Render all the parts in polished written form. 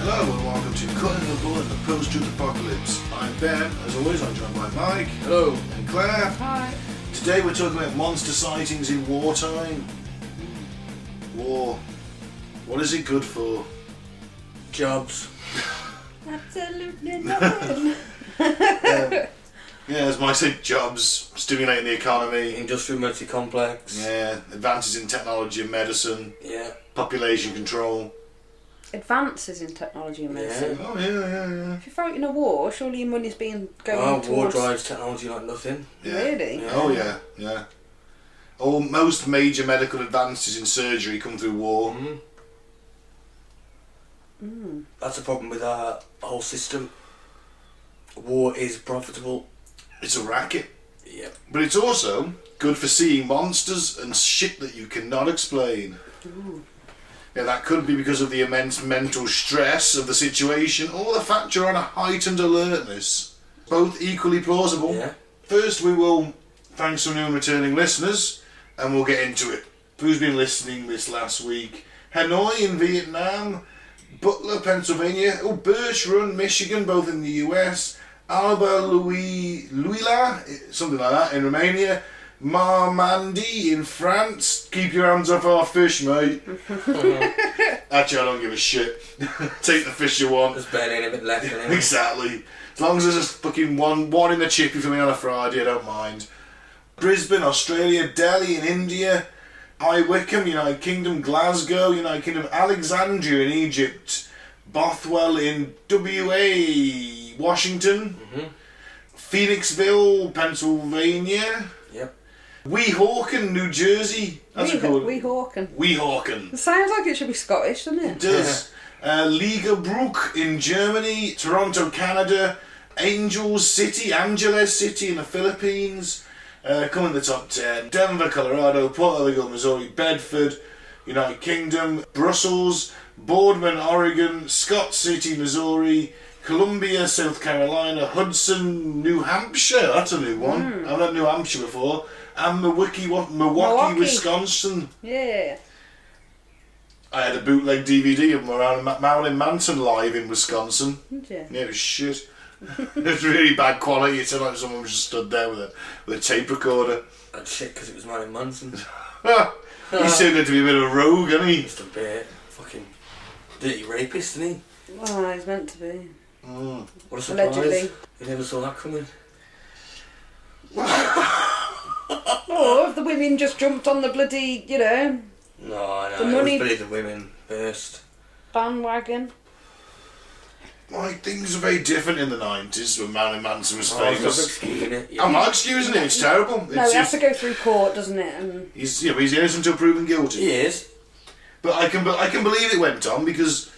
Hello and welcome to Cutting the Bull in the Post-Truth Apocalypse. I'm Ben, as always I'm joined by Mike. Hello. And Claire. Hi. Today we're talking about monster sightings in wartime. War. What is it good for? Jobs. Absolutely nothing. Yeah, as Mike said, jobs, stimulating the economy. Industrial multi-complex. Yeah, advances in technology and medicine. Yeah. Population control. Advances in technology and medicine. Oh yeah. If you're fighting a war, surely your money's being going War towards... drives technology like nothing. Yeah. Really? Yeah. Oh yeah. Most major medical advances in surgery come through war. That's the problem with our whole system. War is profitable. It's a racket. Yep. But it's also good for seeing monsters and shit that you cannot explain. Ooh. Now that could be because of the immense mental stress of the situation or the fact you're on a heightened alertness. Both equally plausible. Yeah. First we will thank some new and returning listeners and we'll get into it. Who's been listening this last week? Hanoi in Vietnam, Butler, Pennsylvania, Birch Run, Michigan, both in the US, Alba Luila, something like that, in Romania, Marmandi in France. Keep your hands off our fish, mate. Actually, I don't give a shit. Take the fish you want. There's barely any bit left in it. Exactly. As long as there's a fucking one in the chippy for me on a Friday, I don't mind. Brisbane, Australia, Delhi in India, High Wycombe, United Kingdom, Glasgow, United Kingdom, Alexandria in Egypt, Bothwell in WA, Washington, Phoenixville, Pennsylvania, Yep. Weehawken, New Jersey. That's a good. Weehawken. Weehawken. It sounds like it should be Scottish, doesn't It it? does. Liga in Germany, Toronto, Canada, Angels City, Angeles City in the Philippines, coming in the top 10. Denver, Colorado, Porterville, Missouri, Bedford, United Kingdom, Brussels, Boardman, Oregon, Scott City, Missouri, Columbia, South Carolina, Hudson, New Hampshire, that's a new one. I haven't had New Hampshire before. And Milwaukee, Wisconsin. Yeah. I had a bootleg DVD of them around Marilyn Manson live in Wisconsin. Did you? Yeah, it was shit. It was really bad quality. It sounded like someone just stood there with a tape recorder. That's shit because it was Marilyn Manson. He's turned out to be a bit of a rogue, hasn't he? Just a bit. Fucking dirty rapist, isn't he? Oh, he's meant to be. What a surprise. Allegedly. You never saw that coming. Or if the women just jumped on the bloody, No, The money- it was really the women first. bandwagon. Like, things were very different in the 90s when Marilyn Manson was Stop famous. excusing it. I'm not excusing it, it's terrible. No, it has to go through court, doesn't it? And He's innocent until proven guilty. He is. But I can believe it went on because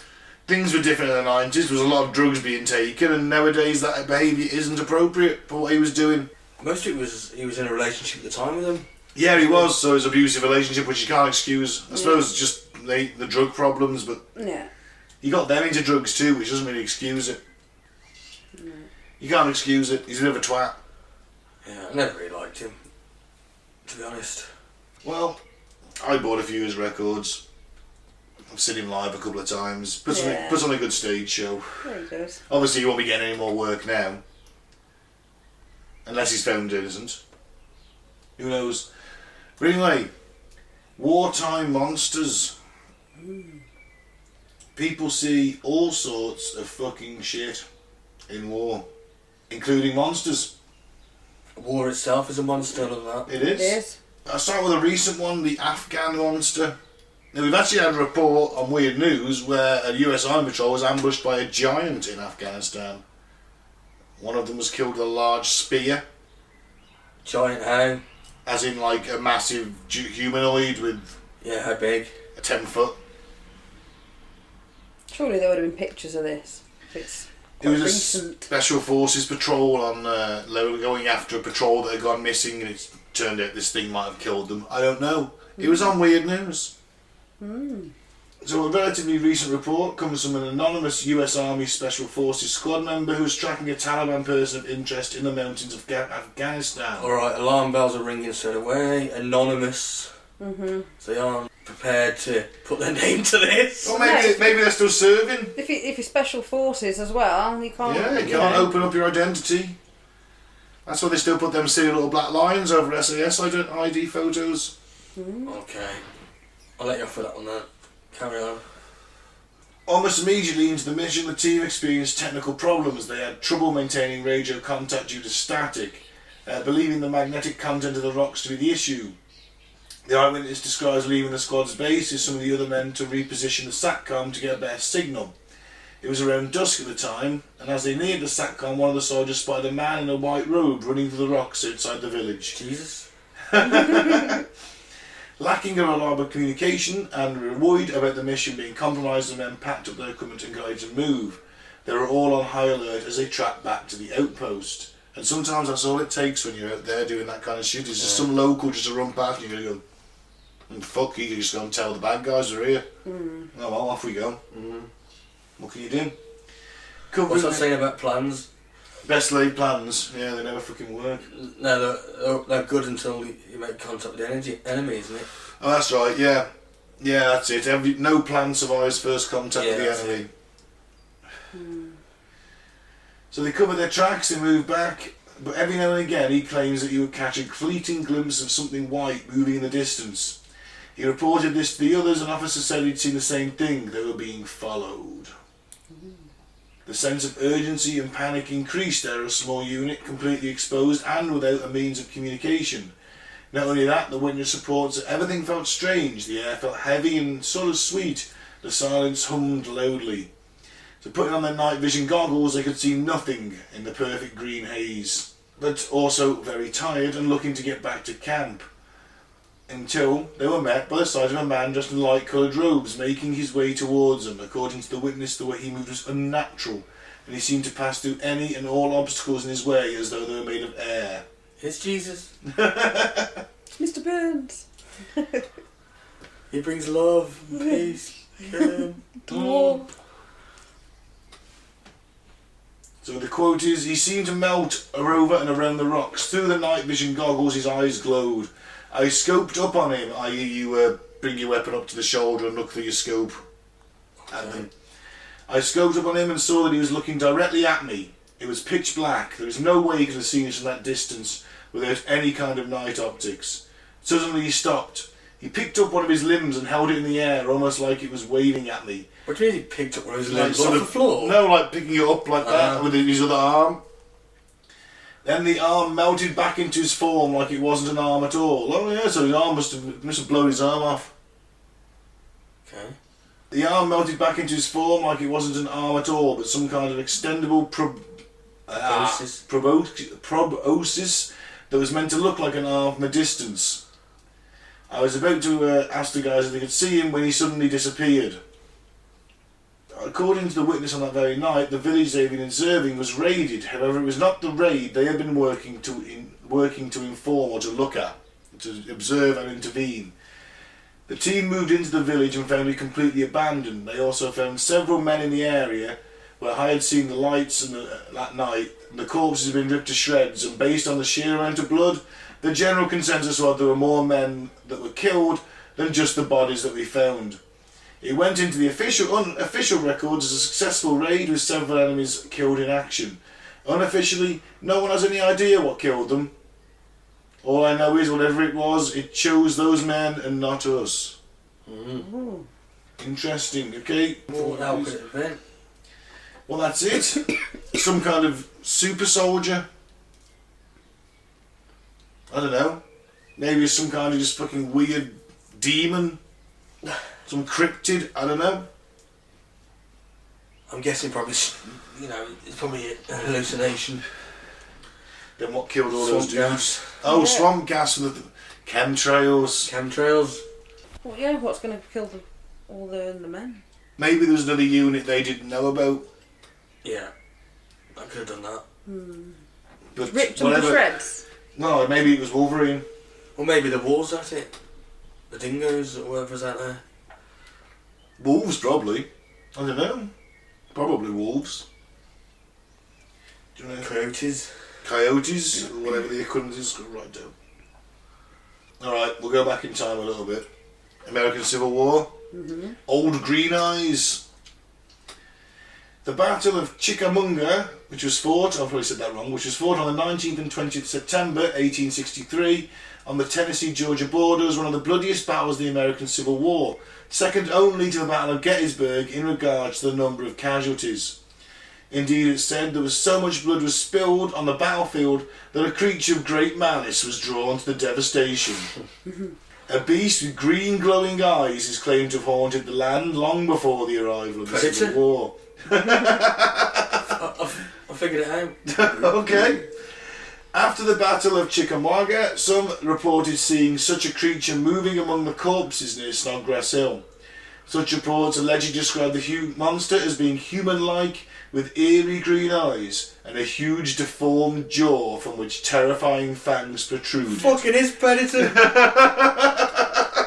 things were different in the 90s. There was a lot of drugs being taken, and nowadays that behaviour isn't appropriate for what he was doing. Most of it was he was in a relationship at the time with them. Yeah, he was. So his abusive relationship, which you can't excuse. I suppose it's just the drug problems, but yeah. he got them into drugs too, which doesn't really excuse it. No. You can't excuse it. He's a bit of a twat. Yeah, I never really liked him, to be honest. Well, I bought a few of his records. I've seen him live a couple of times. Puts on a good stage show. There he goes. Obviously, he won't be getting any more work now. Unless he's found innocent. Who knows? But anyway, wartime monsters. People see all sorts of fucking shit in war, including monsters. War itself is a monster, I love that. It is. It is. I'll start with a recent one, the Afghan Monster. Now, we've actually had a report on Weird News where a US Army patrol was ambushed by a giant in Afghanistan. One of them was killed with a large spear. Giant how? As in like a massive humanoid with Yeah, how big? a 10 foot. Surely there would have been pictures of this. It's It was a recent. special forces patrol on, they were going after a patrol that had gone missing and it turned out this thing might have killed them. I don't know. It was on Weird News. So a relatively recent report comes from an anonymous US Army Special Forces squad member who's tracking a Taliban person of interest in the mountains of Afghanistan. Alright, alarm bells are ringing straight away. Anonymous. So they aren't prepared to put their name to this. Or maybe they're still serving. If you're special forces as well, you can't. Yeah, you can't open up your identity. That's why they still put them silly little black lines over SAS ID photos. Okay. I'll let you off with that one then. Carry on. Almost immediately into the mission, the team experienced technical problems. They had trouble maintaining radio contact due to static, believing the magnetic content of the rocks to be the issue. The eyewitness describes leaving the squad's base with some of the other men to reposition the SATCOM to get a better signal. It was around dusk at the time, and as they neared the SATCOM, one of the soldiers spotted a man in a white robe running through the rocks outside the village. Jesus. Lacking a reliable communication and worried about the mission being compromised, the men packed up their equipment and got to move. They were all on high alert as they tracked back to the outpost. And sometimes that's all it takes when you're out there doing that kind of shit. Is just some local just to run past and you're going to go, and fuck, you just go and tell the bad guys are here. Oh well, off we go. What can you do? What's that saying about plans? Best laid plans, yeah, they never fucking work. No, they're good until you make contact with the enemy, isn't it? Oh, that's right, yeah. Yeah, that's it. No plan survives first contact with the enemy. So they cover their tracks, they move back, but every now and again he claims that he would catch a fleeting glimpse of something white moving in the distance. He reported this to the others, and officers said he'd seen the same thing. They were being followed. The sense of urgency and panic increased. They were a small unit, completely exposed and without a means of communication. Not only that, the witness reports that everything felt strange. The air felt heavy and sort of sweet. The silence hummed loudly. So putting on their night vision goggles, they could see nothing in the perfect green haze, but also very tired and looking to get back to camp. Until they were met by the sight of a man dressed in light-coloured robes making his way towards them. According to the witness, the way he moved was unnatural, and he seemed to pass through any and all obstacles in his way as though they were made of air. It's Jesus. Mr. Burns. He brings love and peace. So the quote is, he seemed to melt over and around the rocks. Through the night vision goggles his eyes glowed. I scoped up on him, i.e. you bring your weapon up to the shoulder and look through your scope at them. I scoped up on him and saw that he was looking directly at me. It was pitch black. There was no way he could have seen us from that distance without any kind of night optics. Suddenly he stopped. He picked up one of his limbs and held it in the air, almost like it was waving at me. What do you mean he picked up one of his Like limbs off the floor? No, like picking it up like that with his other arm. Then the arm melted back into his form like it wasn't an arm at all. Oh yeah, so his arm must have blown his arm off. Okay. The arm melted back into his form like it wasn't an arm at all, but some kind of extendable proboscis that was meant to look like an arm from a distance. I was about to ask the guys if they could see him when he suddenly disappeared. According to the witness on that very night, the village they'd been observing was raided. However, it was not the raid they had been working to inform or to look at, to observe and intervene. The team moved into the village and found it completely abandoned. They also found several men in the area where I had seen the lights that night. The corpses had been ripped to shreds, and based on the sheer amount of blood, the general consensus was there were more men that were killed than just the bodies that we found. It went into the unofficial records as a successful raid with several enemies killed in action. Unofficially, no one has any idea what killed them. All I know is whatever it was, it chose those men and not us. Interesting, okay? What now could it have been? Well, that's it. Some kind of super soldier. I don't know. Maybe it's some kind of just fucking weird demon. Some cryptid, I don't know. I'm guessing probably, it's probably a hallucination. Then what killed all Swamp those dudes? gas. Oh, Yeah. swamp gas and the chemtrails. Chemtrails. Well, yeah, what's going to kill all the men? Maybe there was another unit they didn't know about. Yeah. I could have done that. But Ripped them to shreds. No, maybe it was Wolverine. Or maybe the wolves at it. The dingoes or whatever's out there. Wolves, probably. I don't know. Probably wolves. Do you know? Coyotes. Coyotes, or whatever the equivalent is. Right down. Alright, we'll go back in time a little bit. American Civil War. Old Green Eyes. The Battle of Chikamunga, which was fought, I've probably said that wrong, which was fought on the 19th and 20th September 1863 on the Tennessee-Georgia border, was one of the bloodiest battles of the American Civil War, second only to the Battle of Gettysburg in regards to the number of casualties. Indeed, it's said there was so much blood was spilled on the battlefield that a creature of great malice was drawn to the devastation. A beast with green glowing eyes is claimed to have haunted the land long before the arrival of the Civil War. I figured it out. Okay. After the Battle of Chikamunga, some reported seeing such a creature moving among the corpses near Snodgrass Hill. Such reports allegedly describe the monster as being human-like, with eerie green eyes and a huge deformed jaw from which terrifying fangs protruded. Fucking is Predator.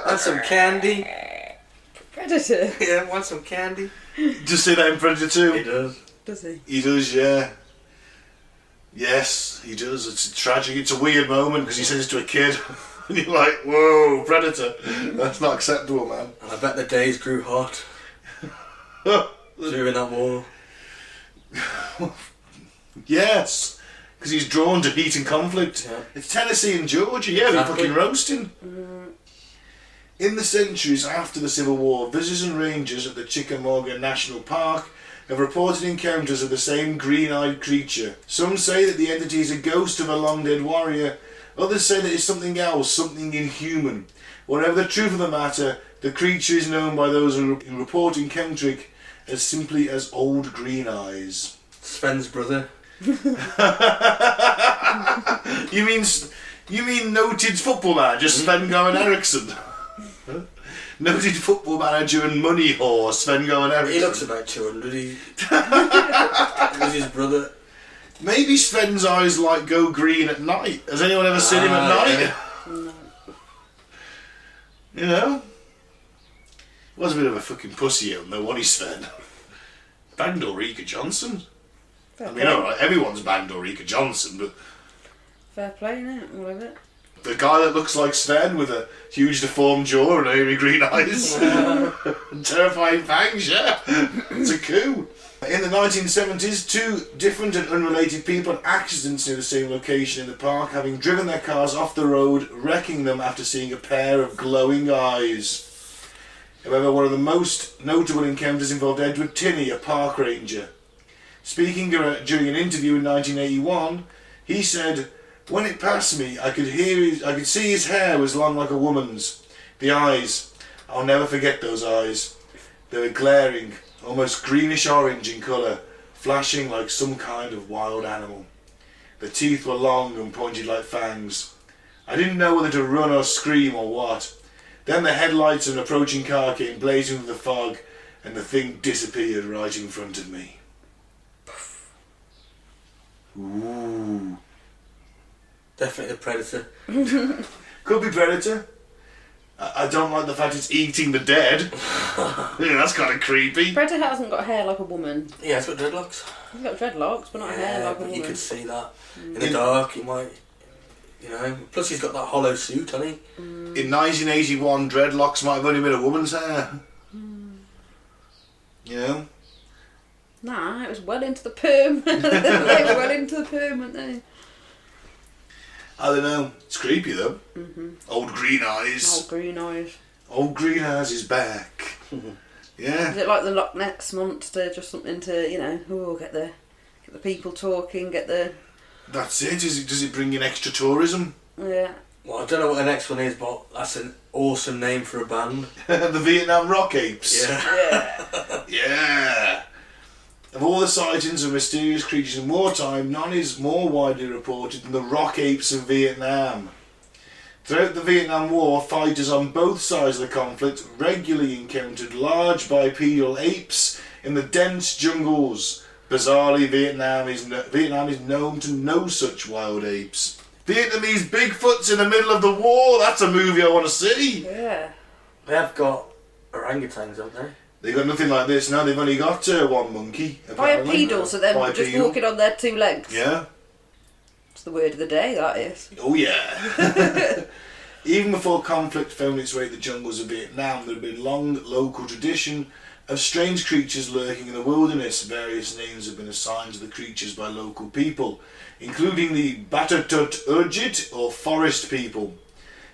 Want some candy? Predator. Yeah, want some candy? Just say that in Predator 2. He does. Does he? He does, yeah. Yes, he does. It's tragic. It's a weird moment because he says it to a kid. And you're like, whoa, Predator. That's not acceptable, man. And I bet the days grew hot during that war. Yes, because he's drawn to heat and conflict. Yeah. It's Tennessee and Georgia, yeah, they're fucking roasting. In the centuries after the Civil War, visitors and rangers at the Chikamunga National Park have reported encounters of the same green-eyed creature. Some say that the entity is a ghost of a long-dead warrior, others say that it's something else, something inhuman. Whatever the truth of the matter, the creature is known by those who report encountering as simply as Old Green Eyes. Sven's brother. You mean noted football manager Sven-Goran Eriksson? Noted football manager and money whore Sven-Goran Eriksson. He looks about 200. He was his brother. Maybe Sven's eyes like go green at night. Has anyone ever seen him at night? Yeah. No. You know? Was a bit of a fucking pussy on though, wasn't he, Sven? Banged Ulrika Johnson. Fair I mean, play. alright, everyone's banged Ulrika Johnson, but Fair play, innit? Whatever. the guy that looks like Sven with a huge deformed jaw and eerie green eyes and terrifying fangs, yeah. It's a coup. In the 1970s, two different and unrelated people had accidents near the same location in the park, having driven their cars off the road, wrecking them after seeing a pair of glowing eyes. However, one of the most notable encounters involved Edward Tinney, a park ranger. Speaking during an interview in 1981, he said, "When it passed me, I could see his hair was long like a woman's. The eyes, I'll never forget those eyes. They were glaring, almost greenish-orange in colour, flashing like some kind of wild animal. The teeth were long and pointed like fangs. I didn't know whether to run or scream or what. Then the headlights of an approaching car came blazing through the fog, and the thing disappeared right in front of me." Ooh. Definitely the Predator. Could be Predator. I don't like the fact it's eating the dead. Yeah, that's kind of creepy. Predator hasn't got hair like a woman. Yeah, it's got dreadlocks. He's got dreadlocks, but not hair like a but woman. you could see that. In the dark, he might, you know. Plus he's got that hollow suit, hasn't he? In 1981, dreadlocks might have only been a woman's hair. You know? Nah, it was well into the perm. They were well into the perm, weren't they? I don't know. It's creepy though. Old Green Eyes. Oh, green eyes. Old Green Eyes is back. Yeah. Is it like the Loch Ness Monster? Just something to, you know, get the people talking, get the... That's it. Does it bring in extra tourism? Yeah. Well, I don't know what the next one is, but that's an awesome name for a band. The Vietnam Rock Apes. Yeah. Yeah. Yeah. Of all the sightings of mysterious creatures in wartime, none is more widely reported than the Rock Apes of Vietnam. Throughout the Vietnam War, fighters on both sides of the conflict regularly encountered large bipedal apes in the dense jungles. Bizarrely, Vietnam is known to no such wild apes. Vietnamese Bigfoots in the middle of the war, that's a movie I want to see. Yeah. They have got orangutans, haven't they? They've got nothing like this now, they've only got one monkey. apparently. Bipedal, so them just Bipedal. walking on their two legs. Yeah. It's the word of the day, that is. Oh yeah. Even before conflict found its way to the jungles of Vietnam, there had been a long local tradition of strange creatures lurking in the wilderness. Various names have been assigned to the creatures by local people, including the Batatut Urjit, or forest people.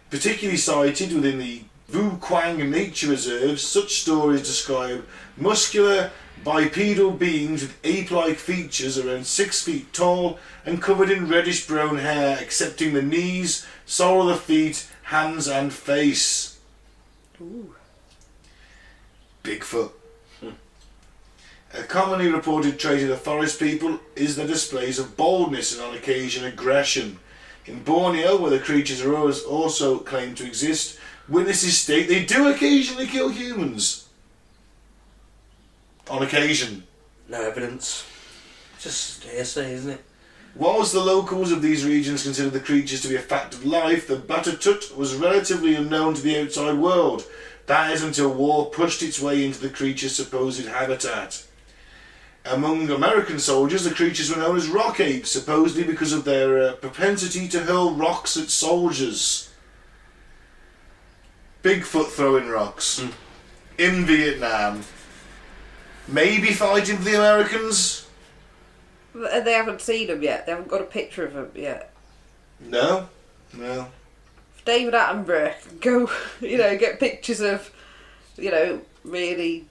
Particularly cited within the Vu Quang nature reserves, such stories describe muscular, bipedal beings with ape-like features around 6 feet tall and covered in reddish-brown hair, excepting the knees, sole of the feet, hands and face. Ooh. Bigfoot. A commonly reported trait of the forest people is their displays of boldness and on occasion aggression. In Borneo, where the creatures are also claimed to exist, witnesses state they do occasionally kill humans. On occasion. No evidence. Just hearsay, isn't it? Whilst the locals of these regions considered the creatures to be a fact of life, the Batatut was relatively unknown to the outside world. That is until war pushed its way into the creature's supposed habitat. Among American soldiers, the creatures were known as Rock Apes, supposedly because of their propensity to hurl rocks at soldiers. Bigfoot throwing rocks. In Vietnam. Maybe fighting for the Americans? They haven't seen them yet. They haven't got a picture of them yet. No. If David Attenborough can go, get pictures of, really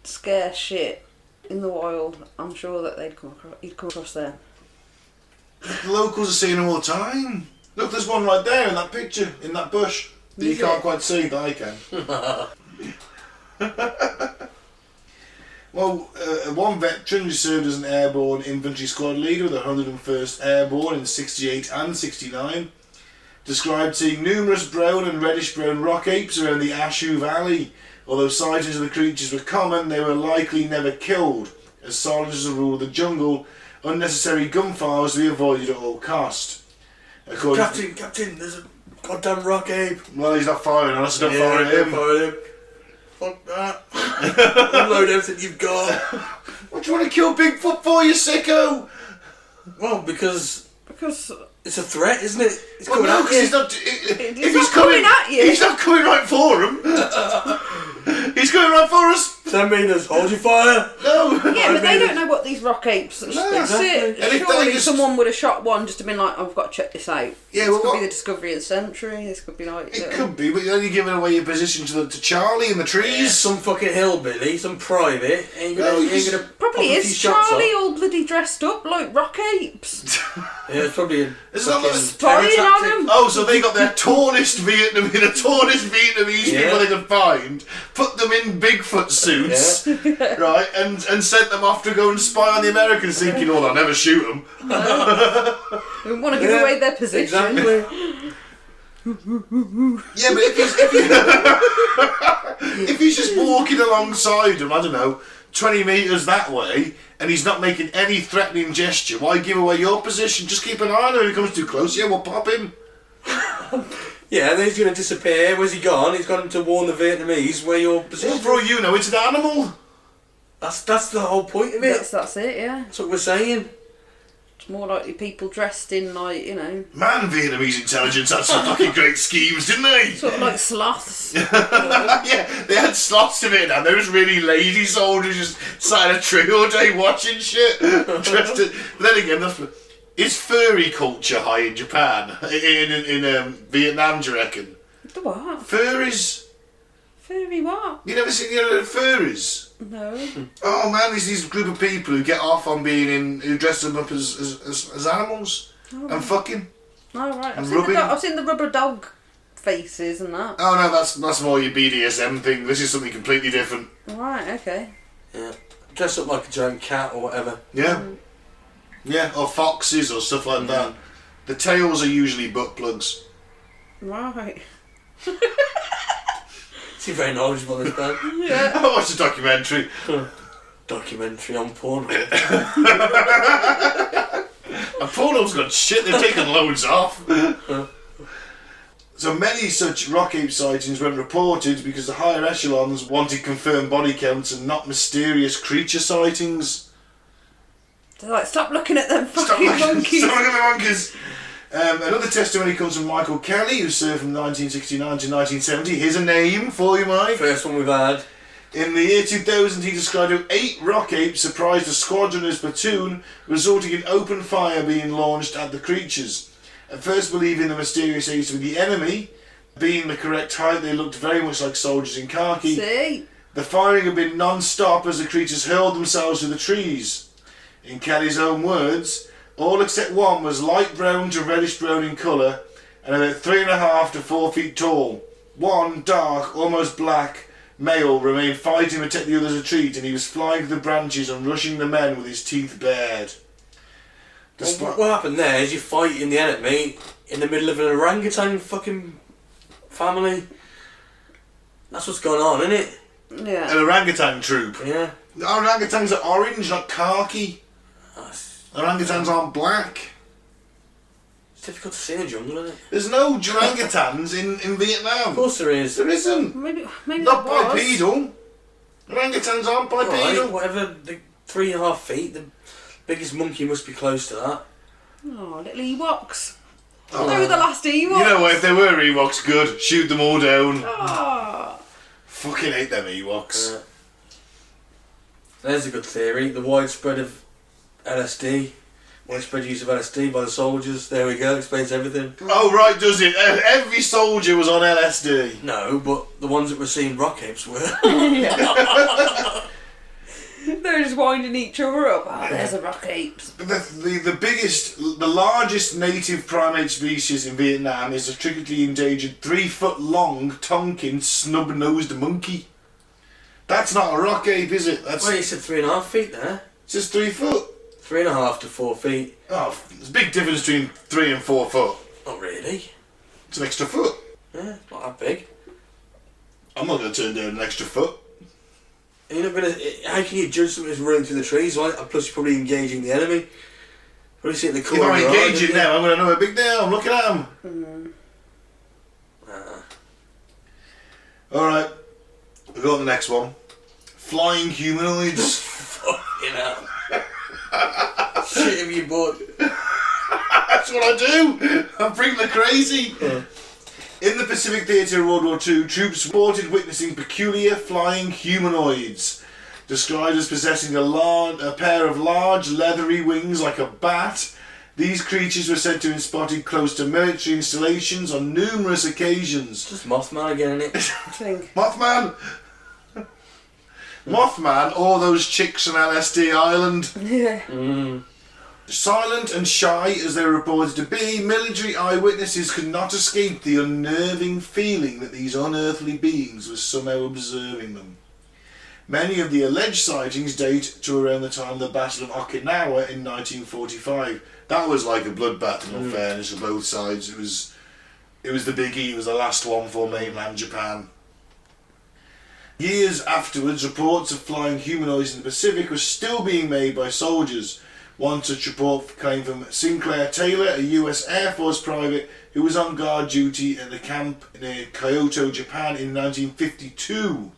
scare shit in the wild, I'm sure that he'd come across them. The locals are seeing them all the time. Look, there's one right there in that picture, in that bush. That you can't quite see, but I can. Well, one veteran who served as an airborne infantry squad leader with the 101st Airborne in 68 and 69 described seeing numerous brown and reddish-brown rock apes around the Ashu Valley. Although sightings of the creatures were common, they were likely never killed. As solid as a rule of the jungle, unnecessary gunfire was to be avoided at all cost. Captain, there's a goddamn rock ape. Well, he's not firing on us, so don't fire at him. Fire him. Fuck that. Unload everything you've got. What do you want to kill Bigfoot for, you sicko? Well, because Because it's a threat, isn't it? It's well, coming no, at you. he's not. He's not coming at you. He's not coming right for him. He's coming right for us. Does that mean there's hold your fire? No. Yeah, but they don't know what these rock apes. No, exactly. And if Surely they just- someone would have shot one just to be like, I've got to check this out. Yeah, this well, could what- be the discovery of the century. This could be like. It could be, but you're only giving away your position to Charlie in the trees. Some fucking hillbilly, some private, ain't No, gonna, he's- ain't gonna Probably pop a few is shots Charlie off. all bloody dressed up like rock apes. Yeah, it's probably a It's not like Spying terror on tactic. him. Oh, so they got their tallest Vietnamese Yeah. people they could find, put them in Bigfoot suits, right, and sent them off to go and spy on the Americans, thinking, "Oh, they'll never shoot them." They want to give away their position. Exactly. Yeah, but if he's just walking alongside them, I don't know, 20 metres that way, and he's not making any threatening gesture, why give away your position? Just keep an eye on him. If he comes too close, yeah, we'll pop him. Yeah, and then he's gonna disappear. Where's he gone? He's gone to warn the Vietnamese where your Well, position. for all you know, it's an animal. That's the whole point of it. That's it, yeah. That's what we're saying. It's more likely people dressed in like, Man, Vietnamese intelligence had some fucking great schemes, didn't they? sort of like sloths. Yeah, they had slots of it, and there was really lazy soldiers just sat in a tree all day watching shit. Dressed in, but then again, is furry culture high in Japan? In Vietnam, do you reckon? The what? Furries? Furry what? You never seen furries? No. Oh man, there's these group of people who get off on being who dress them up as animals and fucking. Oh right. And I've rubbing. seen the rubber dog faces and that. Oh no, that's more your BDSM thing. This is something completely different. Right, okay. Yeah. Dress up like a giant cat or whatever. Yeah. Yeah, or foxes or stuff like that. The tails are usually butt plugs. Right. Seems very knowledgeable, this man. Yeah. I watched a documentary. Documentary on porn. And Porno's got shit, they've taken loads off. So many such rock ape sightings weren't reported because the higher echelons wanted confirmed body counts and not mysterious creature sightings. They're like, stop looking at them fucking monkeys. Stop looking at the monkeys. Another testimony comes from Michael Kelly, who served from 1969 to 1970. Here's a name for you, Mike. First one we've had. In the year 2000, he described how 8 Rock Apes surprised a squadron as platoon, resulting in open fire being launched at the creatures. At first believing the mysterious apes were the enemy, being the correct height, they looked very much like soldiers in khaki. See? The firing had been non-stop as the creatures hurled themselves through the trees. In Kelly's own words, all except one was light brown to reddish brown in colour and about 3.5 to 4 feet tall. One, dark, almost black, male remained fighting to take the others retreat, and he was flying through the branches and rushing the men with his teeth bared. What happened there is you're fighting the enemy in the middle of an orangutan fucking family. That's what's going on, isn't it? Yeah. An orangutan troop. Yeah. The orangutans are orange, not khaki. Orangutans aren't black. It's difficult to see in the jungle, isn't it? There's no orangutans in Vietnam. Of course there is. There isn't. Maybe Not there was. bipedal. Orangutans aren't bipedal. Right, whatever, the 3.5 feet, the biggest monkey must be close to that. Oh, little Ewoks. Oh. They were the last Ewoks. You know what, if they were Ewoks, good. Shoot them all down. Oh. Fucking hate them Ewoks. There's a good theory. The widespread of LSD, widespread use of LSD by the soldiers. There we go, explains everything. Oh right, does it? Every soldier was on LSD. No, but the ones that were seeing Rock Apes were. They were just winding each other up. Oh, there's a Rock Apes. The largest native primate species in Vietnam is a critically endangered 3-foot-long Tonkin snub-nosed monkey. That's not a rock ape, is it? That's Well, you said 3.5 feet there. it's just 3 foot. 3.5 to 4 feet. Oh, there's a big difference between 3 and 4 foot. Not really. It's an extra foot. Yeah, not that big. I'm not going to turn down an extra foot. And you're not gonna. How can you judge something that's running through the trees? Right? And plus, you're probably engaging the enemy. Probably see at the If corner. I'm engaging them, I'm going to know how big they are. I'm looking at them. Alright, we've got the next one. Flying humanoids. Fucking hell. Shit have you bought? That's what I do. I bring the crazy. In the Pacific Theatre of World War II, troops reported witnessing peculiar flying humanoids, described as possessing a pair of large leathery wings like a bat. These creatures were said to have been spotted close to military installations on numerous occasions. Just Mothman again, innit? I think. Mothman! Mothman or those chicks on LSD Island. Yeah. Silent and shy as they were reported to be, military eyewitnesses could not escape the unnerving feeling that these unearthly beings were somehow observing them. Many of the alleged sightings date to around the time of the Battle of Okinawa in 1945. That was like a bloodbath, in all fairness, for both sides. It was the biggie, it was the last one for mainland Japan. Years afterwards, reports of flying humanoids in the Pacific were still being made by soldiers. One such report came from Sinclair Taylor, a US Air Force private who was on guard duty at the camp near Kyoto, Japan in 1952.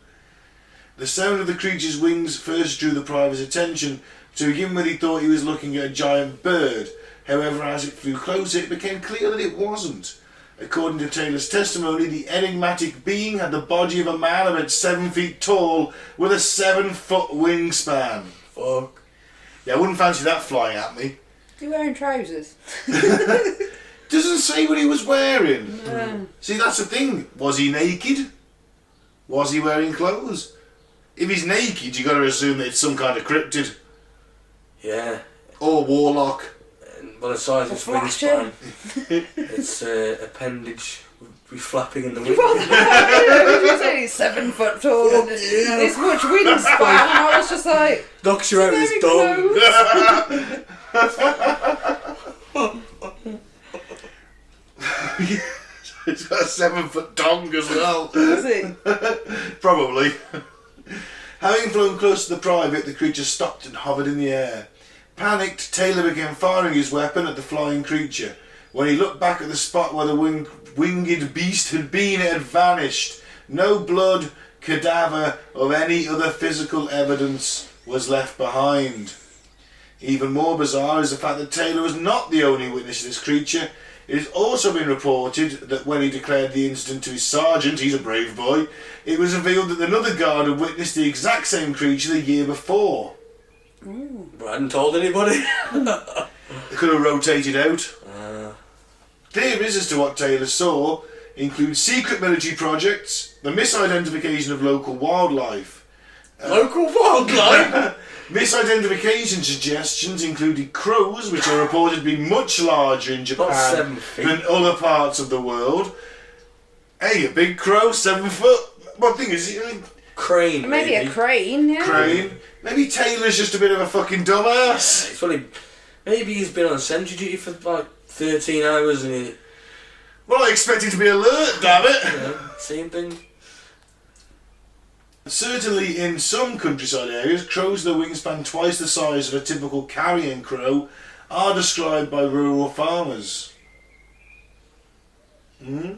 The sound of the creature's wings first drew the private's attention. To begin with, he thought he was looking at a giant bird. However, as it flew closer, it became clear that it wasn't. According to Taylor's testimony, the enigmatic being had the body of a man about 7 feet tall with a 7-foot wingspan. Fuck. Yeah, I wouldn't fancy that flying at me. You wearing trousers? Doesn't say what he was wearing. No. See, that's the thing. Was he naked? Was he wearing clothes? If he's naked, you got to assume that it's some kind of cryptid. Yeah. Or warlock. And by the size of its Flasher. wingspan, its appendage would be flapping in the wind. You say he's 7 foot tall and this much wingspan. I was just like, Knocks you out with his very dong. He's got a 7-foot dong as well. Is it? Probably. Having flown close to the private, the creature stopped and hovered in the air. Panicked, Taylor began firing his weapon at the flying creature. When he looked back at the spot where the winged beast had been, it had vanished. No blood, cadaver, or any other physical evidence was left behind. Even more bizarre is the fact that Taylor was not the only witness of this creature. It has also been reported that when he declared the incident to his sergeant, he's a brave boy, it was revealed that another guard had witnessed the exact same creature the year before. But I hadn't told anybody. They could have rotated out. Theories as to what Taylor saw include secret military projects, the misidentification of local wildlife. Local wildlife? Misidentification suggestions included crows, which are reported to be much larger in About Japan 7 feet. than other parts of the world. Hey, a big crow, 7 foot. One thing is, Crane, Maybe a crane, yeah. crane. Maybe Taylor's just a bit of a fucking dumbass. It's funny. Maybe he's been on sentry duty for like 13 hours and he... Well, I expect him to be alert, damn it. Same thing. Certainly in some countryside areas, crows with a wingspan twice the size of a typical carrion crow are described by rural farmers. No.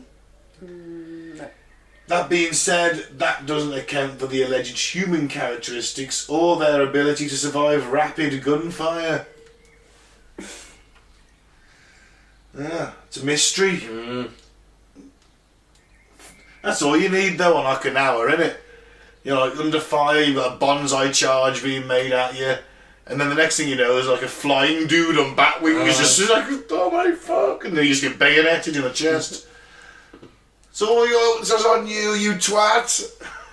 That being said, that doesn't account for the alleged human characteristics or their ability to survive rapid gunfire. Yeah, it's a mystery. That's all you need though on like an hour, innit? You know, like under fire, you've got a bonsai charge being made at you, and then the next thing you know, there's like a flying dude on bat wings, just like, oh my fuck, and then you just get bayoneted in the chest. It's all it's on you, you twat,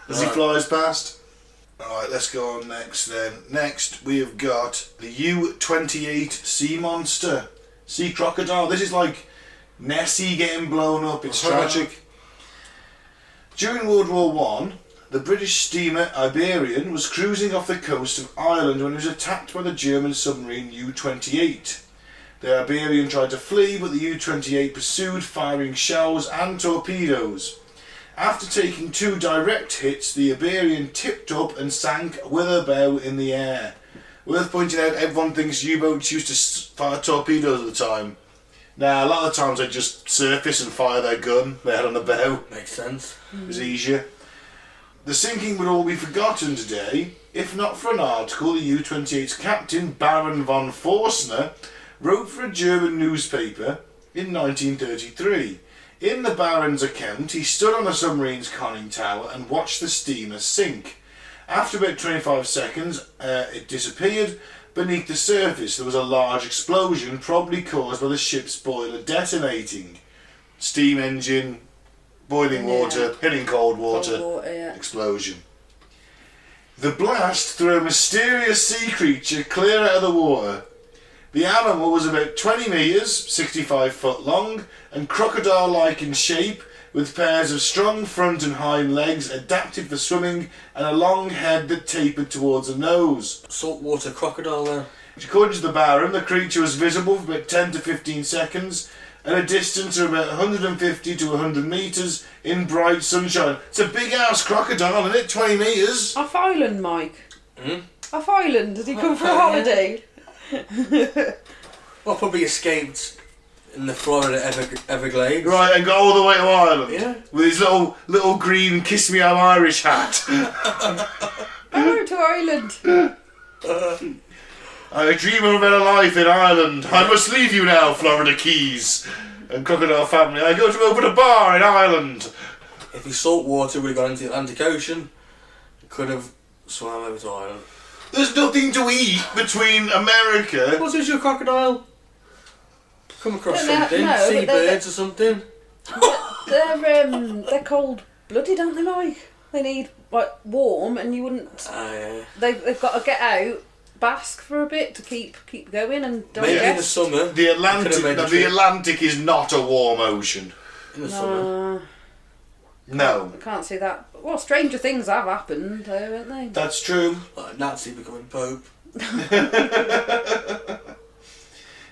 as he flies past. Alright, let's go on next then. Next, we have got the U28 Sea Monster. Sea Crocodile. This is like Nessie getting blown up. It's tragic. During World War One, the British steamer Iberian was cruising off the coast of Ireland when it was attacked by the German submarine U28. The Iberian tried to flee, but the U28 pursued, firing shells and torpedoes. After taking 2 direct hits, the Iberian tipped up and sank with a bow in the air. Worth pointing out, everyone thinks U-boats used to fire torpedoes at the time. Now, a lot of the times they just surface and fire their gun, they had on the bow. Makes sense. It was easier. The sinking would all be forgotten today, if not for an article the U-28's captain, Baron von Forstner, wrote for a German newspaper in 1933. In the Baron's account, he stood on the submarine's conning tower and watched the steamer sink. After about 25 seconds, it disappeared. Beneath the surface, there was a large explosion, probably caused by the ship's boiler detonating. Steam engine, boiling water, hitting cold water, explosion. The blast threw a mysterious sea creature clear out of the water. The animal was about 20 metres, 65 foot long, and crocodile-like in shape, with pairs of strong front and hind legs adapted for swimming and a long head that tapered towards the nose. Saltwater crocodile there. According to the Baron, the creature was visible for about 10 to 15 seconds at a distance of about 150 to 100 metres in bright sunshine. It's a big ass crocodile, isn't it? 20 metres. Off Island, Mike. Off Island. Did he come for a holiday? Well, probably escaped in the Florida Everglades. Right, and got all the way to Ireland. Yeah. With his little green Kiss Me I'm Irish hat. Oh, to Ireland. I dream of a better life in Ireland. I must leave you now, Florida Keys. And Crocodile family, I go to open a bar in Ireland. If he saltwater would have gone into the Atlantic Ocean, he could have swam over to Ireland. There's nothing to eat between America. What is your crocodile? Come across No, something, no, seabirds or something. They're cold-blooded, aren't they, Mike? They need like warm, and you wouldn't. Yeah. They've got to get out, bask for a bit to keep going and digest. Maybe in the summer. The Atlantic is not a warm ocean. In the summer. No. I can't see that. Well, stranger things have happened, though, haven't they? That's true. Like a Nazi becoming Pope.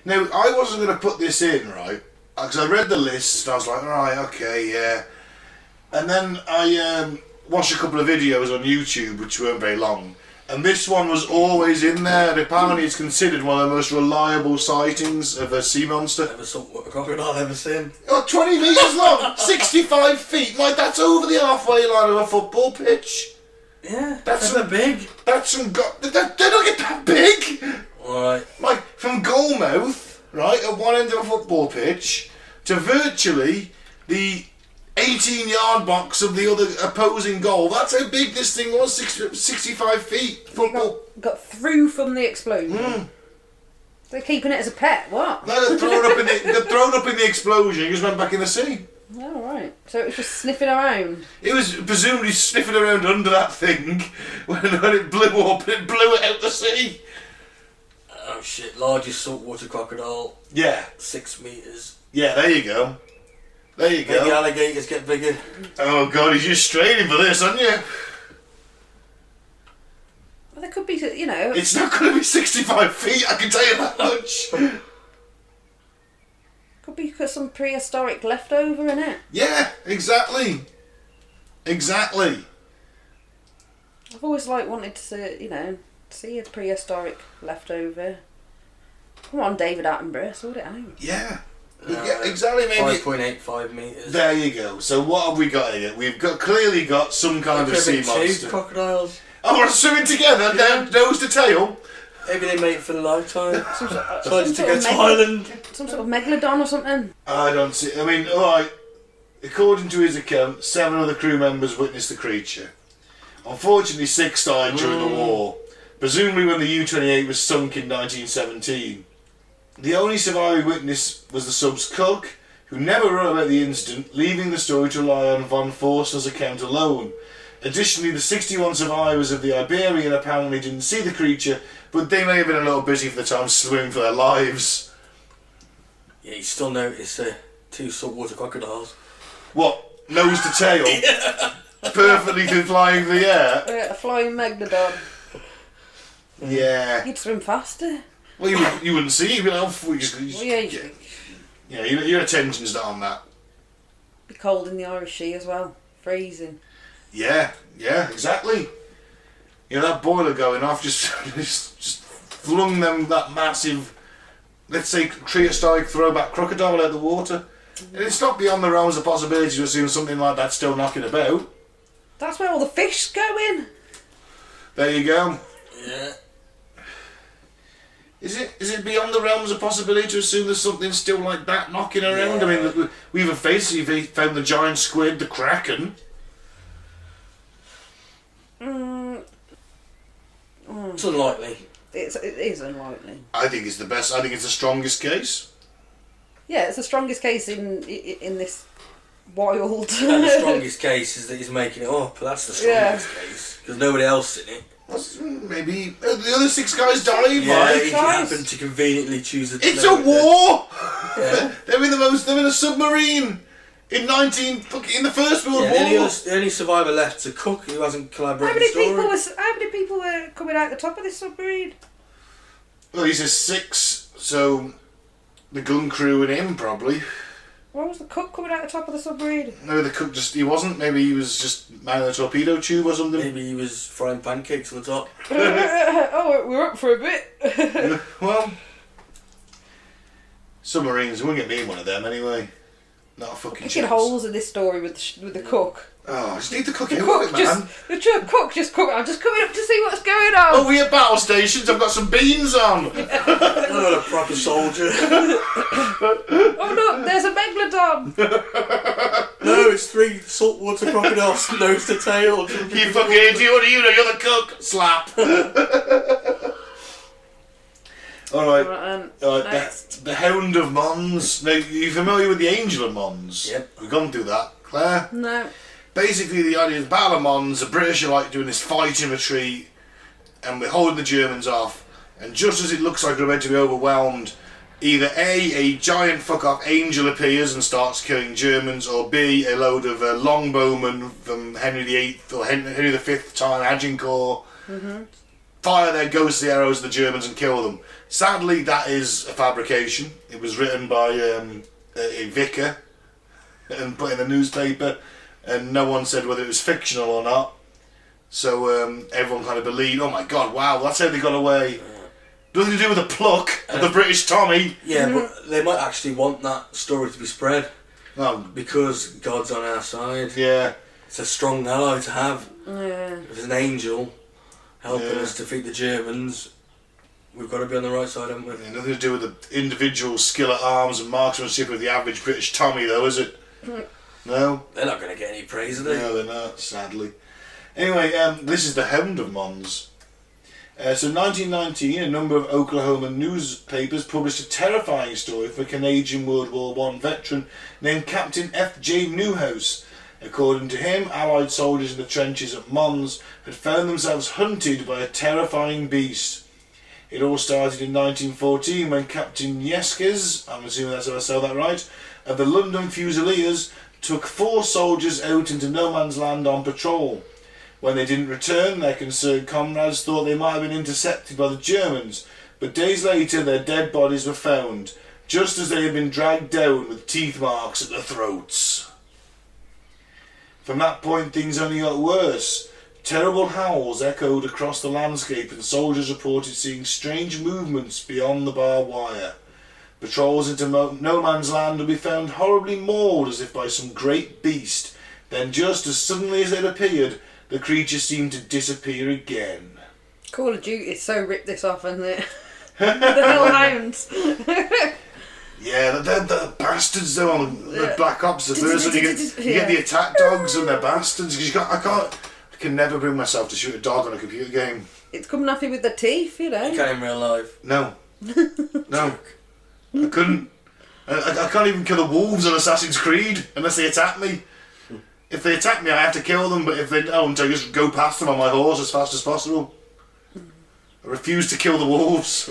Now, I wasn't going to put this in, right? Because I read the list and I was like, right, okay, yeah. And then I watched a couple of videos on YouTube which weren't very long. And this one was always in there. And apparently it's considered one of the most reliable sightings of a sea monster. Never saw what a crocodile I've ever seen. Oh, 20 metres long, 65 feet. Like, that's over the halfway line of a football pitch. Yeah, That's they're big. That's some... They don't get that big. Alright. Like, from goalmouth, right, at one end of a football pitch, to virtually the 18-yard box of the other opposing goal. That's how big this thing was, 65 feet. Football. Got through from the explosion. They're keeping it as a pet, what? No, they're thrown up in the explosion. He just went back in the sea. Oh, right. So it was just sniffing around. It was presumably sniffing around under that thing when it blew up and it blew it out the sea. Oh shit, largest saltwater crocodile. Yeah. 6 metres. Yeah, there you go. There you go. The alligators get bigger. Oh god, he's just straining for this, aren't you? Well, there could be, you know... It's not going to be 65 feet, I can tell you that much. Could be some prehistoric leftover in it. Yeah, exactly. Exactly. I've always wanted to see a prehistoric leftover. Come on, David Attenborough, sort it out. Yeah. Yeah, exactly. Maybe 5.85 metres. There you go. So what have we got here? We've clearly got some kind of sea monster. 2 crocodiles. Oh, we're swimming together, Yeah. nose to tail. Maybe they mate for a lifetime. Some Decided to sort go of to Ireland. Some sort of megalodon or something. I don't see. I mean, alright. According to his account, 7 of the crew members witnessed the creature. Unfortunately, 6 died during the war, presumably when the U28 was sunk in 1917. The only surviving witness was the sub's cook, who never wrote about the incident, leaving the story to rely on von Forster's account alone. Additionally, the 61 survivors of the Iberian apparently didn't see the creature, but they may have been a little busy for the time swimming for their lives. Yeah, you still notice 2 saltwater crocodiles. What? Nose to tail? Yeah. Perfectly flying through the air? A flying megalodon. Yeah. You'd swim faster. Well, you wouldn't see it. You'd be like, oh, your attention's not on that. Be cold in the Irish Sea as well. Freezing. Yeah, exactly. You know, that boiler going off just flung them that massive, let's say, prehistoric throwback crocodile out of the water. And it's not beyond the realms of possibility to assume something like that's still knocking about. That's where all the fish go in. There you go. Yeah. Is it beyond the realms of possibility to assume there's something still like that knocking around? Yeah. I mean, we've basically found the giant squid, the Kraken. It's unlikely. It is unlikely. I think it's the best. I think it's the strongest case. Yeah, it's the strongest case in this wild. And the strongest case is that he's making it up. That's the strongest case. Because nobody else in it. Maybe the other 6 guys died. Yeah, he Guys. happened to conveniently choose a... It's a war. Yeah. They're in a submarine in the First World War. The only survivor left's a cook who hasn't collaborated with the story. How many people were coming out the top of this submarine? Well, he says 6, so the gun crew and him probably. Why was the cook coming out the top of the submarine? No, the cook he wasn't. Maybe he was just manning a torpedo tube or something. Maybe he was frying pancakes on the top. Oh, we're up for a bit. Well, submarines. We won't get me in one of them anyway. Not a fucking Picking chance. holes in this story with the cook. Oh, I just need the cook The out cook of it, man. cook just come. I'm just coming up to see what's going on. Oh, we at battle stations. I've got some beans on. Oh, a proper soldier. Oh look, there's a megalodon. No, it's 3 saltwater crocodiles, nose to tail. You fucking idiot! What do you know? You're the cook. Slap. All right. Next. The Hound of Mons. Now, you familiar with the Angel of Mons? Yep. We've gone through that, Claire. No. Basically, the idea of the Battle of Mons, the British are like doing this fighting retreat, and we're holding the Germans off. And just as it looks like we're about to be overwhelmed, either A giant fuck-off angel appears and starts killing Germans, or B, a load of longbowmen from Henry VIII or Henry V time Agincourt fire their ghostly arrows at the Germans and kill them. Sadly, that is a fabrication. It was written by a vicar and put in the newspaper, and no one said whether it was fictional or not. So everyone kind of believed, oh my god, wow, that's how they got away. Nothing to do with the pluck of the British Tommy. Yeah, but they might actually want that story to be spread. Oh, Because God's on our side. yeah. It's a strong ally to have. Yeah. If there's an angel helping Yeah. us defeat the Germans, We've got to be on the right side, haven't we? Nothing to do with the individual skill at arms and marksmanship of the average British Tommy, though, is it? No? They're not going to get any praise, are they? No, they're not, sadly. Anyway, this is the Hound of Mons. So in 1919, a number of Oklahoma newspapers published a terrifying story of a Canadian World War I veteran named Captain F.J. Newhouse. According to him, Allied soldiers in the trenches at Mons had found themselves hunted by a terrifying beast. It all started in 1914 when Captain Yeskes, I'm assuming that's how I spell that right, of the London Fusiliers took 4 soldiers out into no man's land on patrol. When they didn't return, their concerned comrades thought they might have been intercepted by the Germans, but days later their dead bodies were found, just as they had been dragged down with teeth marks at their throats. From that point things only got worse. Terrible howls echoed across the landscape and soldiers reported seeing strange movements beyond the barbed wire. Patrols into no man's land would be found horribly mauled as if by some great beast. Then just as suddenly as they'd appeared, the creature seemed to disappear again. Call of Duty so ripped this off, hasn't it? The hellhounds. Yeah, they're bastards though on the Black Ops. The first one you get the attack dogs and they're bastards. Because I can never bring myself to shoot a dog on a computer game. It's coming off you with the teeth, you know. You can't in real life. No. No. I couldn't. I can't even kill the wolves on Assassin's Creed unless they attack me. If they attack me, I have to kill them, but if they don't, I just go past them on my horse as fast as possible. I refuse to kill the wolves.